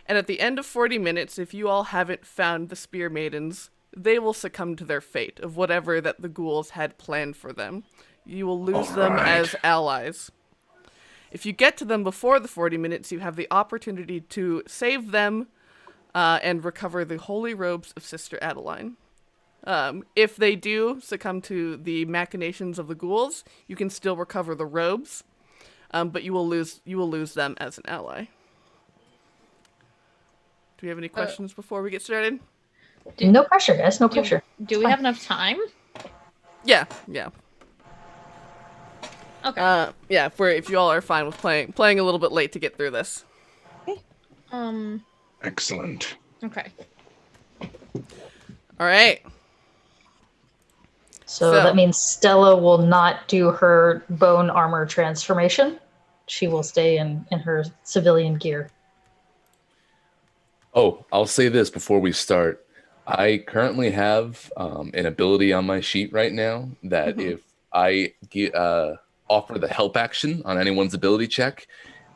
And at the end of 40 minutes, if you all haven't found the Spear Maidens, they will succumb to their fate of whatever that the ghouls had planned for them. You will lose them as allies. If you get to them before the 40 minutes, you have the opportunity to save them and recover the holy robes of Sister Adelind. If they do succumb to the machinations of the ghouls, you can still recover the robes, but you will lose them as an ally. Do we have any questions before we get started? No pressure, guys. No pressure. Do we have enough time? Yeah. Okay. If you all are fine with playing a little bit late to get through this. Excellent. Okay. All right. So that means Stella will not do her bone armor transformation. She will stay in her civilian gear. Oh, I'll say this before we start. I currently have an ability on my sheet right now that if I offer the help action on anyone's ability check,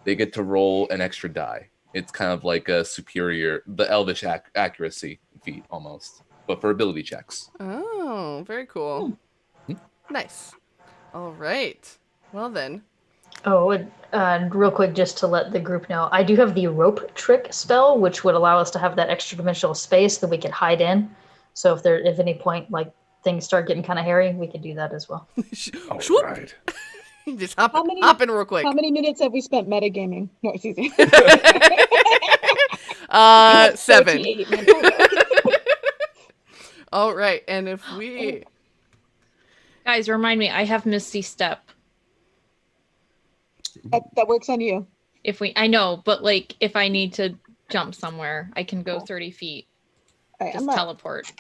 they get to roll an extra die. It's kind of like the elvish accuracy feat almost, but for ability checks. Oh, very cool. Nice. All right. Well then. Oh, and real quick, just to let the group know, I do have the rope trick spell, which would allow us to have that extra dimensional space that we could hide in. So if any point like things start getting kind of hairy, we could do that as well. All right. Just hop in real quick. How many minutes have we spent metagaming? No, it's easy. 7. 38 minutes. All right, and if we... Guys, remind me, I have Misty Step. That works on you. I know, but like if I need to jump somewhere, I can go 30 feet. All right, Just teleport.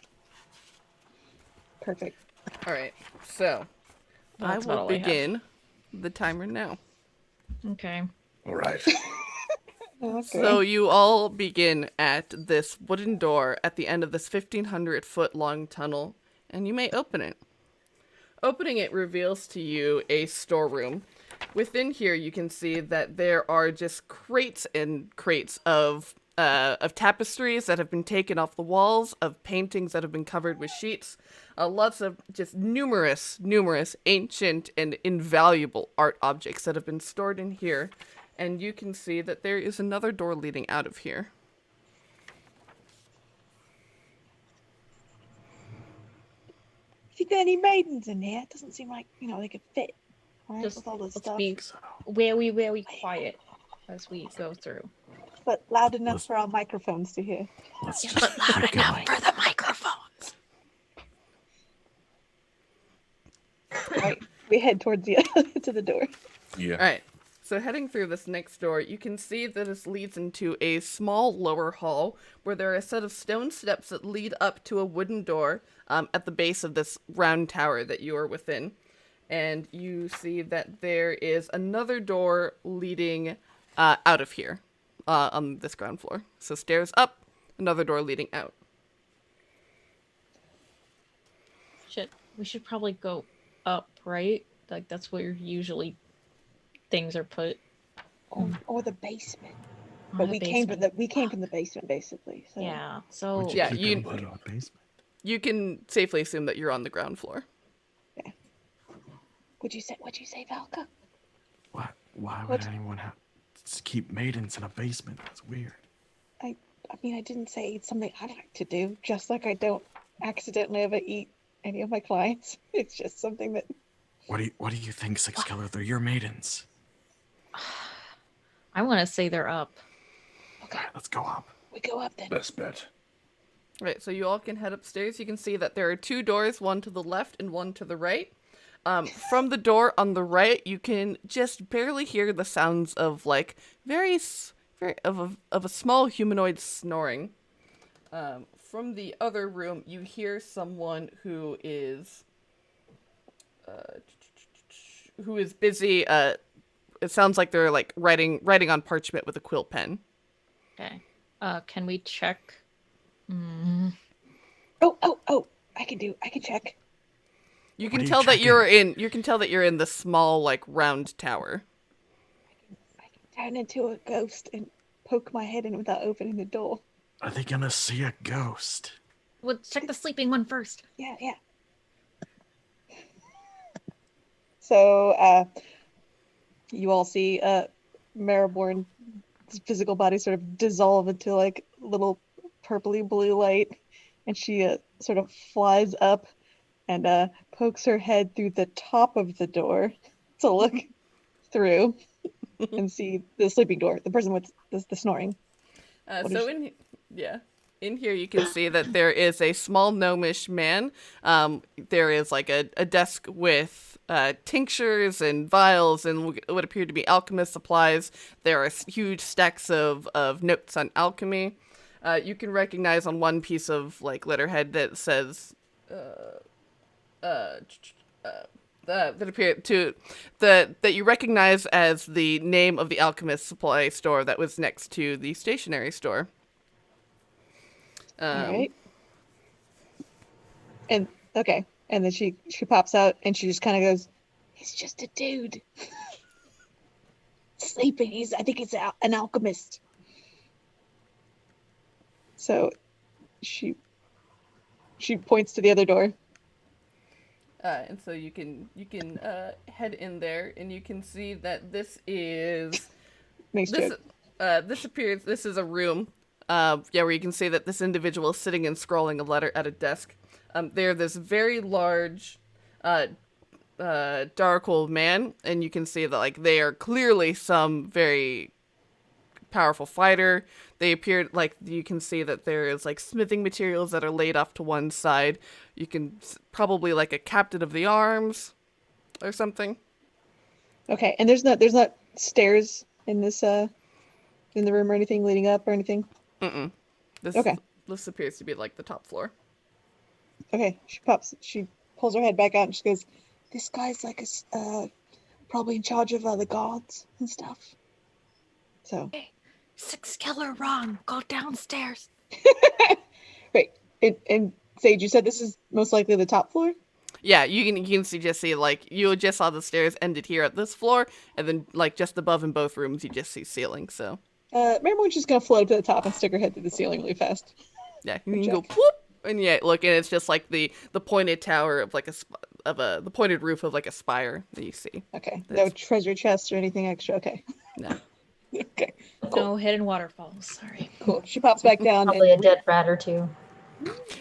Perfect. All right, so I That's about will all I have. begin the timer now. Okay. All right. Okay. So you all begin at this wooden door at the end of this 1,500-foot long tunnel, and you may open it. Opening it reveals to you a storeroom. Within here, you can see that there are just crates and crates of tapestries that have been taken off the walls, of paintings that have been covered with sheets, lots of just numerous ancient and invaluable art objects that have been stored in here. And you can see that there is another door leading out of here. Have you got any maidens in here? It doesn't seem like, they could fit. Right, Just with all this let's stuff. be very quiet as we go through. But loud enough for our microphones to hear. Let's just But loud keep enough going. for the microphones. Right. We head towards to the door. Yeah. All right. So heading through this next door, you can see that this leads into a small lower hall where there are a set of stone steps that lead up to a wooden door at the base of this round tower that you are within. And you see that there is another door leading out of here on this ground floor. So stairs up, another door leading out. Shit, we should probably go up, right? Like that's where usually things are put. Or the basement. Or But the we came from basement. the basement, basically. So. Yeah. So Yeah, Keep you- it in the basement. You can safely assume that you're on the ground floor. What'd you say, Valka? Why would What? anyone have to keep maidens in a basement? That's weird. I didn't say it's something I'd like to do, just like I don't accidentally ever eat any of my clients. It's just something that... What do you think, Six Killer? They're your maidens. I want to say they're up. Okay, All right, let's go up. we go up then. Best bet. Right, so you all can head upstairs. You can see that there are 2 doors, one to the left and one to the right. From the door on the right, you can just barely hear the sounds of like very of a small humanoid snoring. From the other room, you hear someone who is busy. It sounds like they're like writing on parchment with a quill pen. Okay. Can we check? Oh, I can check. You What can are you tell that checking? you can tell that you're in the small like round tower. I can turn into a ghost and poke my head in without opening the door. Are they gonna see a ghost? We'll check the sleeping one first. Yeah. So, you all see Marrowmorn's physical body sort of dissolve into like little purpley blue light, and she sort of flies up and pokes her head through the top of the door to look through and see the sleeping door, the person with the snoring. In here you can see that there is a small gnomish man. There is like a desk with tinctures and vials and what appear to be alchemist supplies. There are huge stacks of notes on alchemy. You can recognize on one piece of like letterhead that says that you recognize as the name of the alchemist supply store that was next to the stationery store. All right. And okay, and then she pops out and she just kind of goes, "He's just a dude sleeping. I think he's an alchemist." So she points to the other door. And so you can head in there, and you can see that this is Nice joke. this is a room. Where you can see that this individual is sitting and scrolling a letter at a desk. They're this very large, dark old man, and you can see that like they are clearly some very powerful fighter. They appear like you can see that there is like smithing materials that are laid off to one side. You can probably like a captain of the arms or something. Okay, and there's not stairs in this in the room or anything leading up or anything. This appears to be like the top floor. Okay, she pulls her head back out and she goes, "This guy's like probably in charge of the guards and stuff." So. Hey, Six Killer, wrong. Go downstairs. Wait, and Sage, you said this is most likely the top floor? Yeah, you can see like you just saw the stairs ended here at this floor, and then like just above in both rooms you just see ceiling. So. Marrowmorn's just gonna float to the top and stick her head through the ceiling really fast. Yeah, you can go whoop, and yeah, look, and it's just like the pointed tower of like the pointed roof of like a spire that you see. Okay, no treasure chests or anything extra. Okay. No. Okay. Cool. No hidden waterfalls. Sorry. Cool. She pops back down. Probably a dead rat or two.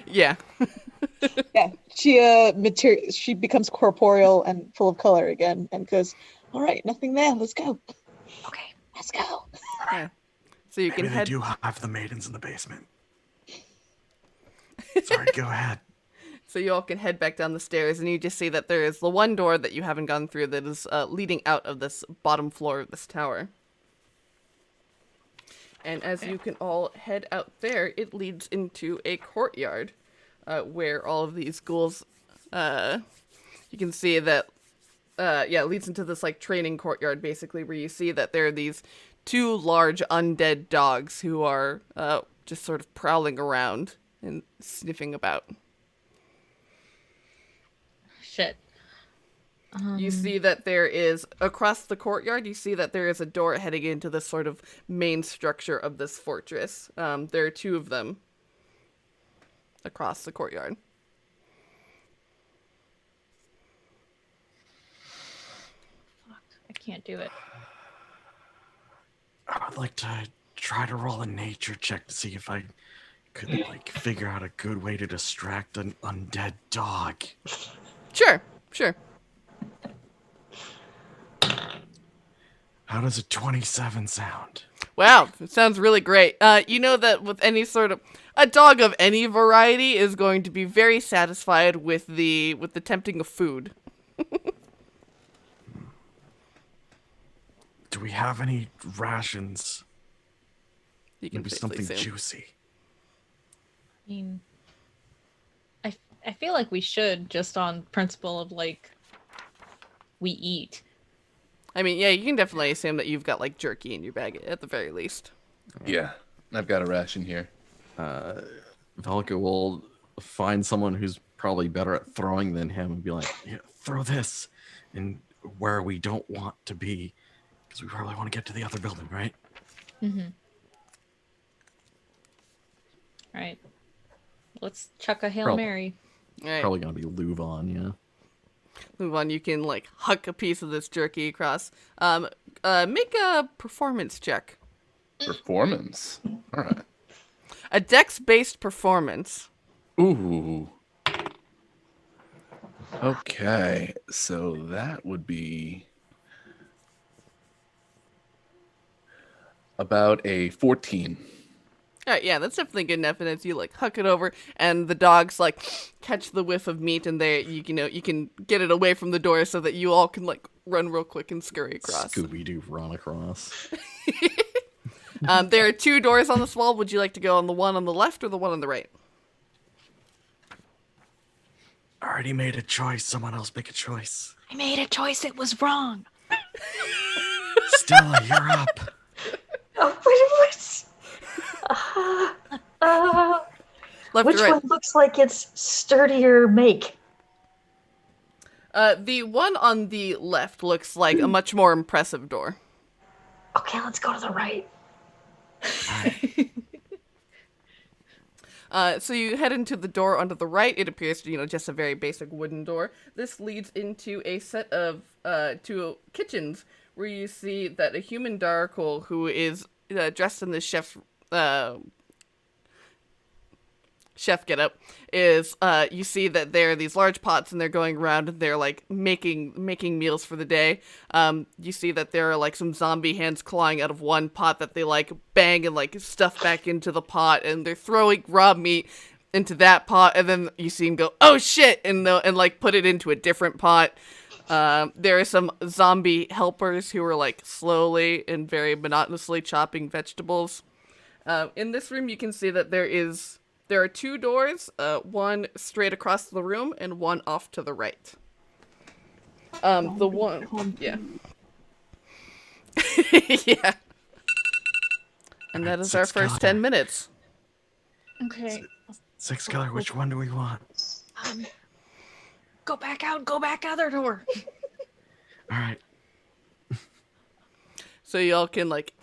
Yeah. Yeah. She becomes corporeal and full of color again, and goes, "All right, nothing there. Let's go. Okay. Let's go." Yeah. So you can Maybe head. they do have the maidens in the basement. Sorry, go ahead. So you all can head back down the stairs, and you just see that there is the one door that you haven't gone through that is leading out of this bottom floor of this tower. And as you can all head out there, it leads into a courtyard where all of these ghouls, you can see that, it leads into this like training courtyard basically, where you see that there are these 2 large undead dogs who are just sort of prowling around and sniffing about. Shit. You see that there is, across the courtyard, you see that there is a door heading into the sort of main structure of this fortress. There are 2 of them across the courtyard. Fuck. I can't do it. I would like to try to roll a nature check to see if I could like figure out a good way to distract an undead dog. Sure. How does a 27 sound? Wow, it sounds really great. You know that with any sort of a dog of any variety is going to be very satisfied with the tempting of food. Do we have any rations? You can Maybe safely something assume. juicy. I mean, I feel like we should, just on principle of like we eat. I mean, yeah, you can definitely assume that you've got like jerky in your bag at the very least. Yeah, I've got a ration here. Valka will find someone who's probably better at throwing than him and be like, yeah, throw this in where we don't want to be, because we probably want to get to the other building, right? Mm-hmm. All right. Let's chuck a Hail Mary. All right. Probably gonna be LuVon, yeah. LuVon, you can like huck a piece of this jerky across. Make a performance check. Performance. All right. A dex-based performance. Ooh. Okay, so that would be about a 14. All right, yeah, that's definitely good enough. And as you like huck it over, and the dogs like catch the whiff of meat, and you can get it away from the door so that you all can like run real quick and scurry across. Scooby-Doo run across. There are 2 doors on this wall. Would you like to go on the one on the left or the one on the right? Already made a choice. Someone else make a choice. I made a choice. It was wrong. Stella, you're up. Oh, what? Left Which or right? one looks like it's sturdier make? The one on the left looks like a much more impressive door. Okay, let's go to the right. So you head into the door onto the right. It appears to, just a very basic wooden door. This leads into a set of 2 kitchens where you see that a human Darkle who is dressed in the chef getup is you see that there are these large pots and they're going around and they're like making meals for the day. You see that there are like some zombie hands clawing out of one pot that they like bang and like stuff back into the pot, and they're throwing raw meat into that pot, and then you see him go, oh shit, and like put it into a different pot. There are some zombie helpers who are like slowly and very monotonously chopping vegetables. In this room you can see that there are 2 doors, one straight across the room and one off to the right. The one, yeah. Yeah. And that is our first 10 minutes. Okay. 6 color, which one do we want? Go back out. Go back other door. All right. So y'all can like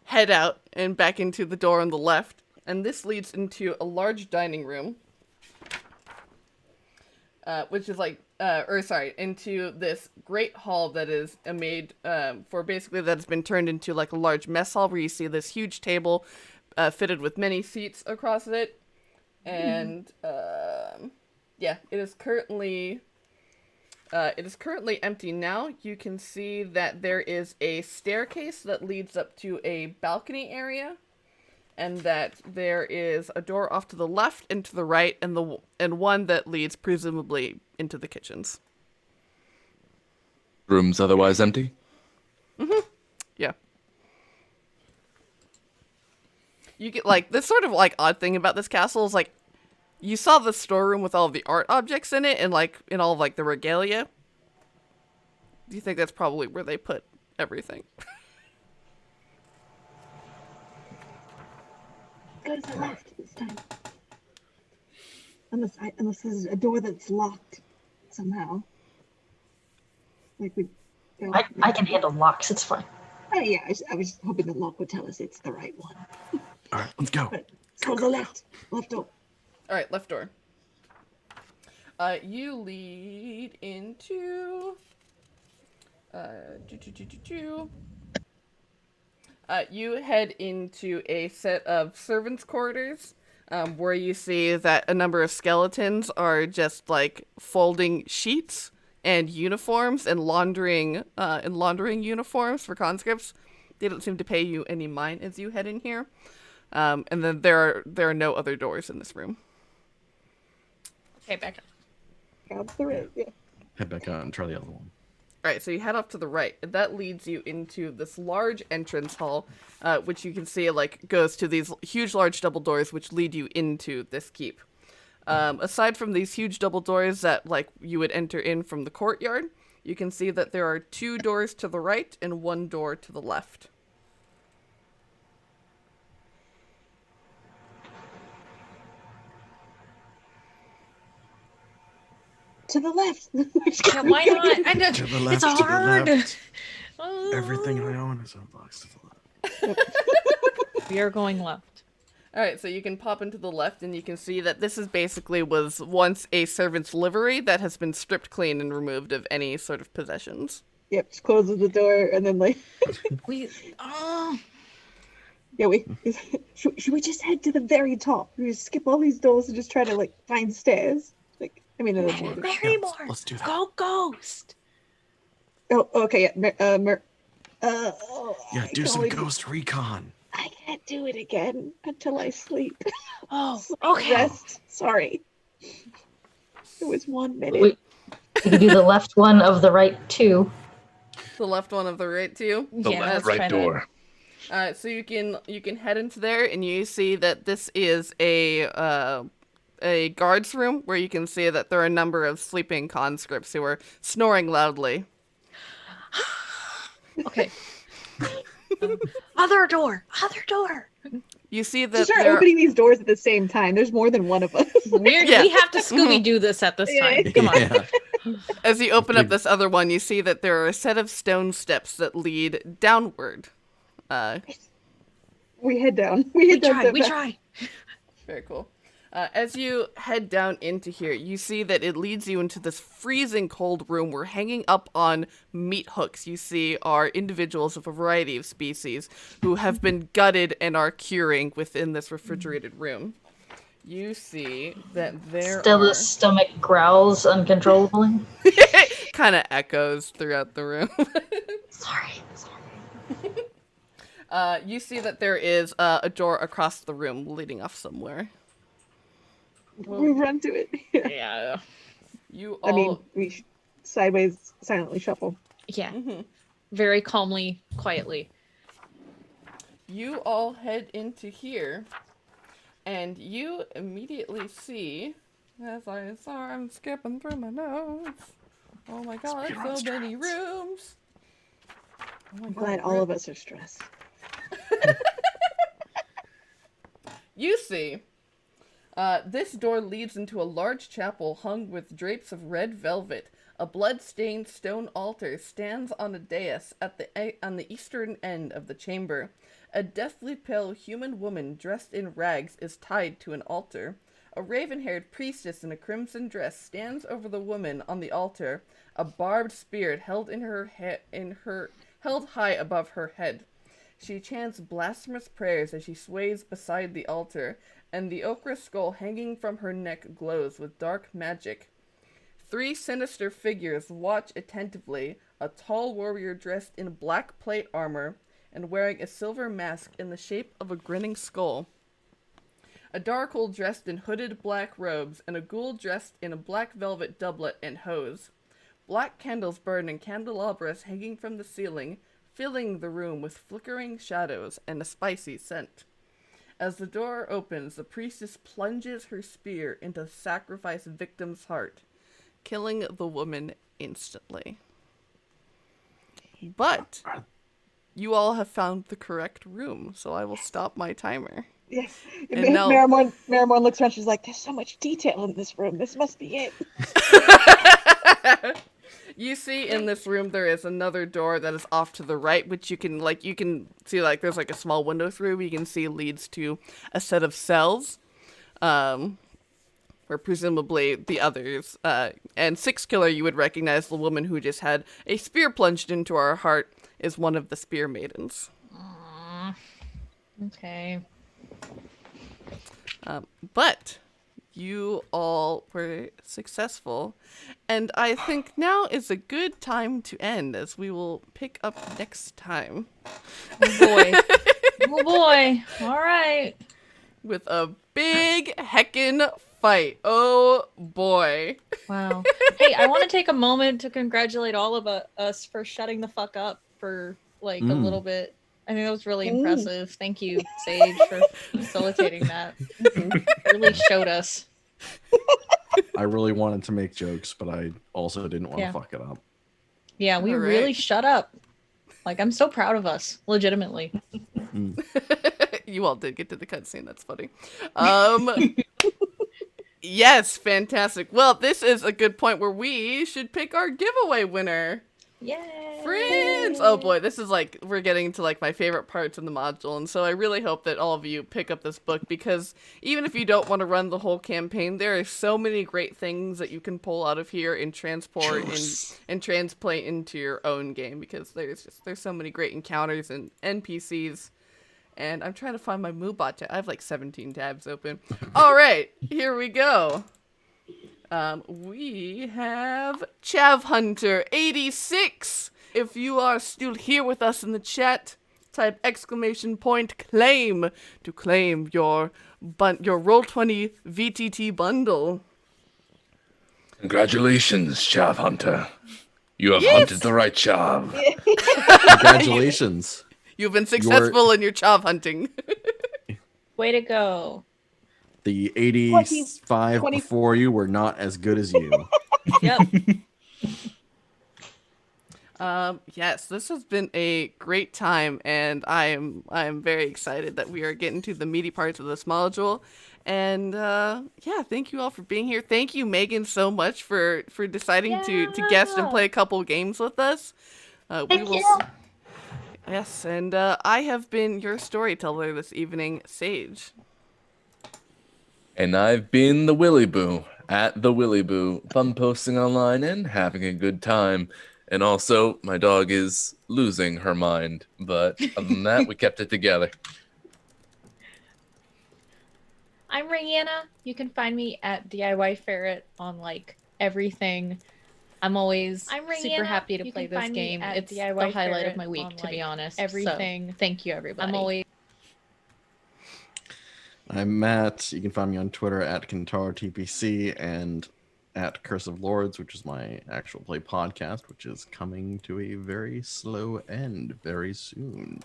head out and back into the door on the left. And this leads into a large dining room. Which is like, into this great hall that is made for basically that has been turned into like a large mess hall where you see this huge table fitted with many seats across it. And yeah, it is currently empty now. You can see that there is a staircase that leads up to a balcony area, and that there is a door off to the left and to the right, and one that leads presumably into the kitchens. Rooms otherwise empty? Yeah. You get like this sort of like odd thing about this castle is like you saw the storeroom with all of the art objects in it and like in all of like the regalia. Do you think that's probably where they put everything? Go to the left this time. Unless there's a door that's locked somehow. Like we. I can handle locks. It's fine. Oh yeah, I was hoping the lock would tell us it's the right one. All right, let's go. But let's go to the left door. All right, left door. You lead into You head into a set of servants' quarters, where you see that a number of skeletons are just like folding sheets and uniforms and laundering uniforms for conscripts. They don't seem to pay you any mind as you head in here. And then there are no other doors in this room. Okay, back up. Grab the right, yeah. Head back out and try the other one. All right, so you head off to the right, and that leads you into this large entrance hall, which you can see like goes to these huge, large double doors, which lead you into this keep. Aside from these huge double doors that like you would enter in from the courtyard, you can see that there are 2 doors to the right and 1 door to the left. To the left. Yeah, why not? I know To the left, it's to the hard. left. Everything I own is unboxed to the left. We are going left. All right, so you can pop into the left, and you can see that this is basically was once a servant's livery that has been stripped clean and removed of any sort of possessions. Yep, just closes the door and then like We yeah, should we just head to the very top? We just skip all these doors and just try to like find stairs. Like I mean, Marrowmorn. Let's do that. Go ghost. oh, okay, yeah, Yeah, I do can some only ghost recon. I can't do it again until I sleep. Oh, okay. Rest. Sorry. It was 1 minute. We can do the left one of the right 2. The left one of the right too. The Yeah, left let's right try that. door. So you can head into there, and you see that this is a guard's room where you can see that there are a number of sleeping conscripts who are snoring loudly. Okay. Other door. You see that Just start there opening these doors at the same time. There's more than one of us. Yeah. We have to Scooby-Doo this at this time. Come on. Yeah. as you open up this other one, you see that there are a set of stone steps that lead downward. We head down. We head down. We try. Very cool. As you head down into here, you see that it leads you into this freezing cold room where hanging up on meat hooks you see are individuals of a variety of species who have been gutted and are curing within this refrigerated room. You see that there Stella's stomach growls uncontrollably. kind of echoes throughout the room. Sorry. You see that there is a door across the room leading off somewhere. We run to it. Yeah. You all... I mean, we sideways silently shuffle. Yeah. Very calmly, quietly. You all head into here, and you immediately see, as I'm skipping through my notes. Oh my god, so many rooms. Oh my I'm God, glad all of us are stressed. You see, this door leads into a large chapel hung with drapes of red velvet. A blood-stained stone altar stands on a dais on the eastern end of the chamber. A deathly pale human woman dressed in rags is tied to an altar. A raven-haired priestess in a crimson dress stands over the woman on the altar, a barbed spear held held high above her head. She chants blasphemous prayers as she sways beside the altar, and the ochre skull hanging from her neck glows with dark magic. 3 sinister figures watch attentively, a tall warrior dressed in black plate armor and wearing a silver mask in the shape of a grinning skull. A Darkhold dressed in hooded black robes, and a Ghoul dressed in a black velvet doublet and hose. Black candles burn in candelabras hanging from the ceiling, filling the room with flickering shadows and a spicy scent. As the door opens, the priestess plunges her spear into the sacrifice victim's heart, killing the woman instantly. But you all have found the correct room, so I will stop my timer. Yes. And now- Marrowmorn looks around. She's like, "There's so much detail in this room. This must be it." You see in this room there is another door that is off to the right, which you can see there's a small window through. You can see leads to a set of cells, where presumably the others, and Six Killer, you would recognize the woman who just had a spear plunged into her heart, is one of the Spear Maidens. Okay. But you all were successful, and I think now is a good time to end, as we will pick up next time. Oh boy. Oh boy. All right. With a big heckin' fight. Oh boy. Wow. Hey, I want to take a moment to congratulate all of us for shutting the fuck up for like a little bit. I think that was really impressive. Thank you, Sage, for facilitating that. Really showed us. I really wanted to make jokes, but I also didn't want to fuck it up. Yeah, we really shut up. Like, I'm so proud of us, legitimately. You all did get to the cutscene. That's funny. Yes, fantastic. Well, this is a good point where we should pick our giveaway winner. Yay! Friends! Oh boy, this is like, we're getting into like my favorite parts in the module, and so I really hope that all of you pick up this book, because even if you don't want to run the whole campaign, there are so many great things that you can pull out of here and transport and translate into your own game, because there's so many great encounters and NPCs. And I'm trying to find my Moobot tab. I have like 17 tabs open. All right, here we go. We have Chav Hunter 86. If you are still here with us in the chat, type !claim to claim your Roll20 VTT bundle. Congratulations, Chav Hunter. You have hunted the right Chav. Congratulations. You've been successful in your Chav hunting. Way to go. The 85 before you were not as good as you. Yep. Yes, this has been a great time, and I am very excited that we are getting to the meaty parts of this module. And yeah, thank you all for being here. Thank you, Megan, so much for deciding to guest and play a couple games with us. Thank you. Yes, and I have been your storyteller this evening, Sage. And I've been the Willy Boo at the Willy Boo, fun posting online and having a good time. And also, my dog is losing her mind, but other than that, we kept it together. I'm Riana. You can find me at DIY Ferret on like everything. I'm always super happy to play this game. It's the highlight of my week, to be honest. Everything. So, thank you, everybody. I'm always. I'm Matt. You can find me on Twitter at KentaroTPC and at Curse of Lords, which is my actual play podcast, which is coming to a very slow end very soon.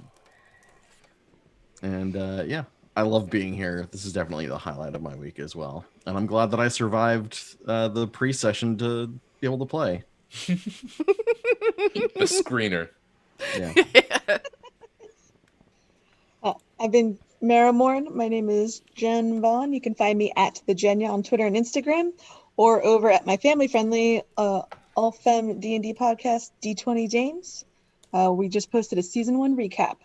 And yeah, I love being here. This is definitely the highlight of my week as well. And I'm glad that I survived the pre-session to be able to play. The screener. Yeah. I've been Marrowmorn. My name is Jen Vaughn. You can find me at the Jenya on Twitter and Instagram, or over at my family-friendly all-fem D&D podcast, D20 James. We just posted a season 1 recap,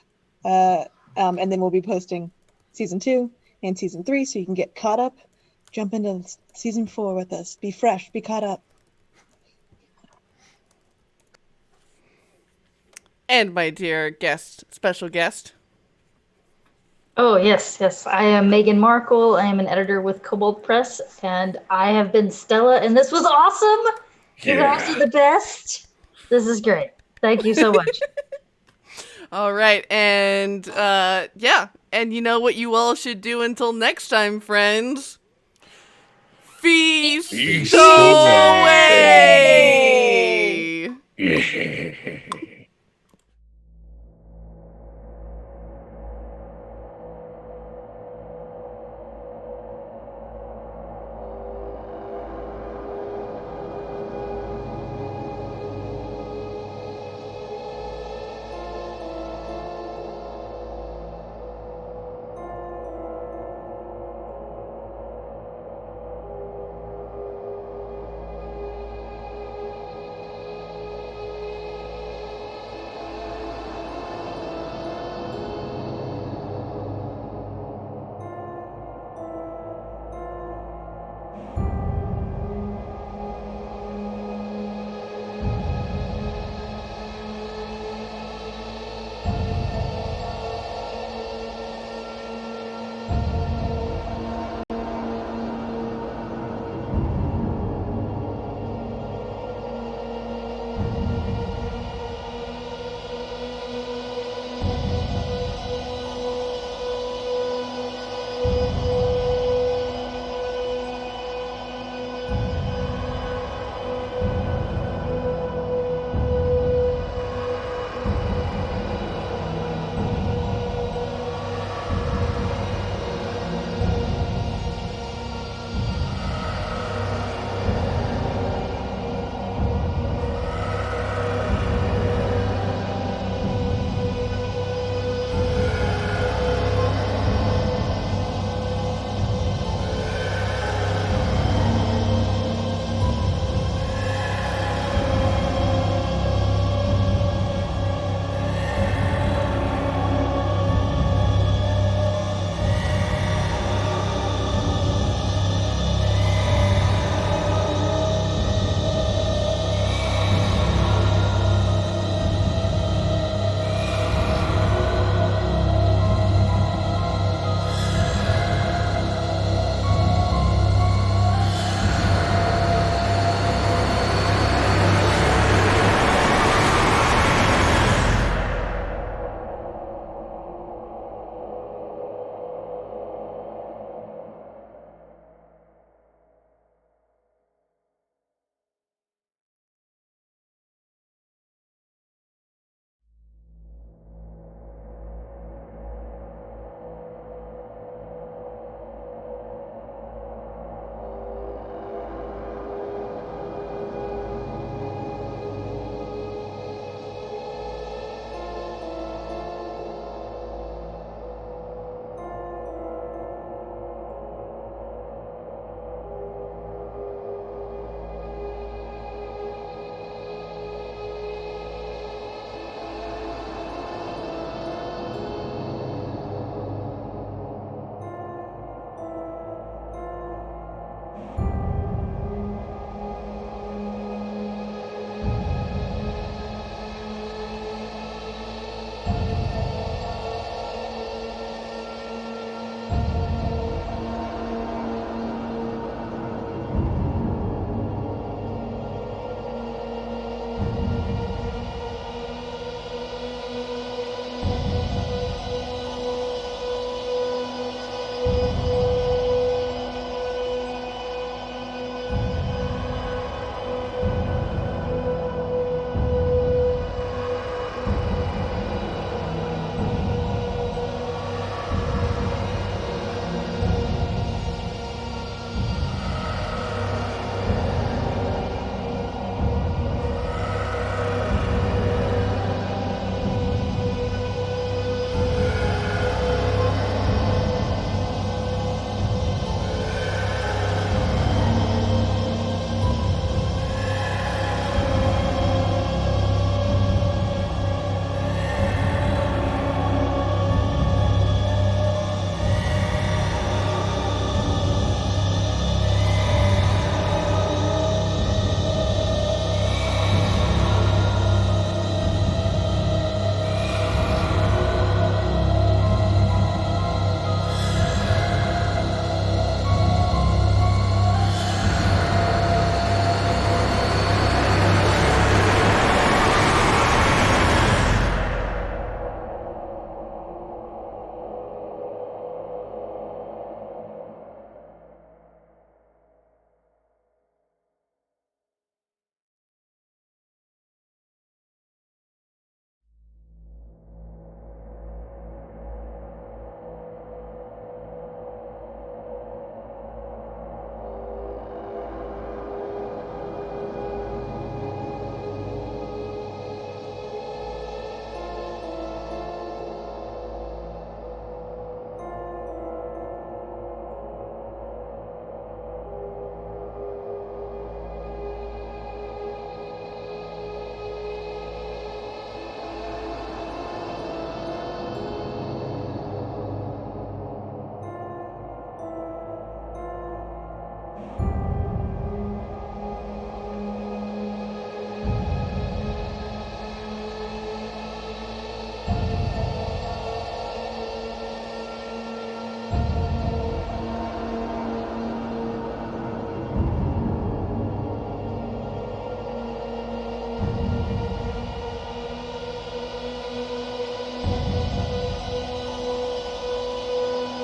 and then we'll be posting season 2 and season 3, so you can get caught up. Jump into season 4 with us. Be fresh. Be caught up. And my dear guest, special guest. Oh, yes. I am Megan Markle. I am an editor with Kobold Press, and I have been Stella, and this was awesome. You guys are the best. This is great. Thank you so much. All right, and yeah, and you know what you all should do until next time, friends? Feast away! Yeah.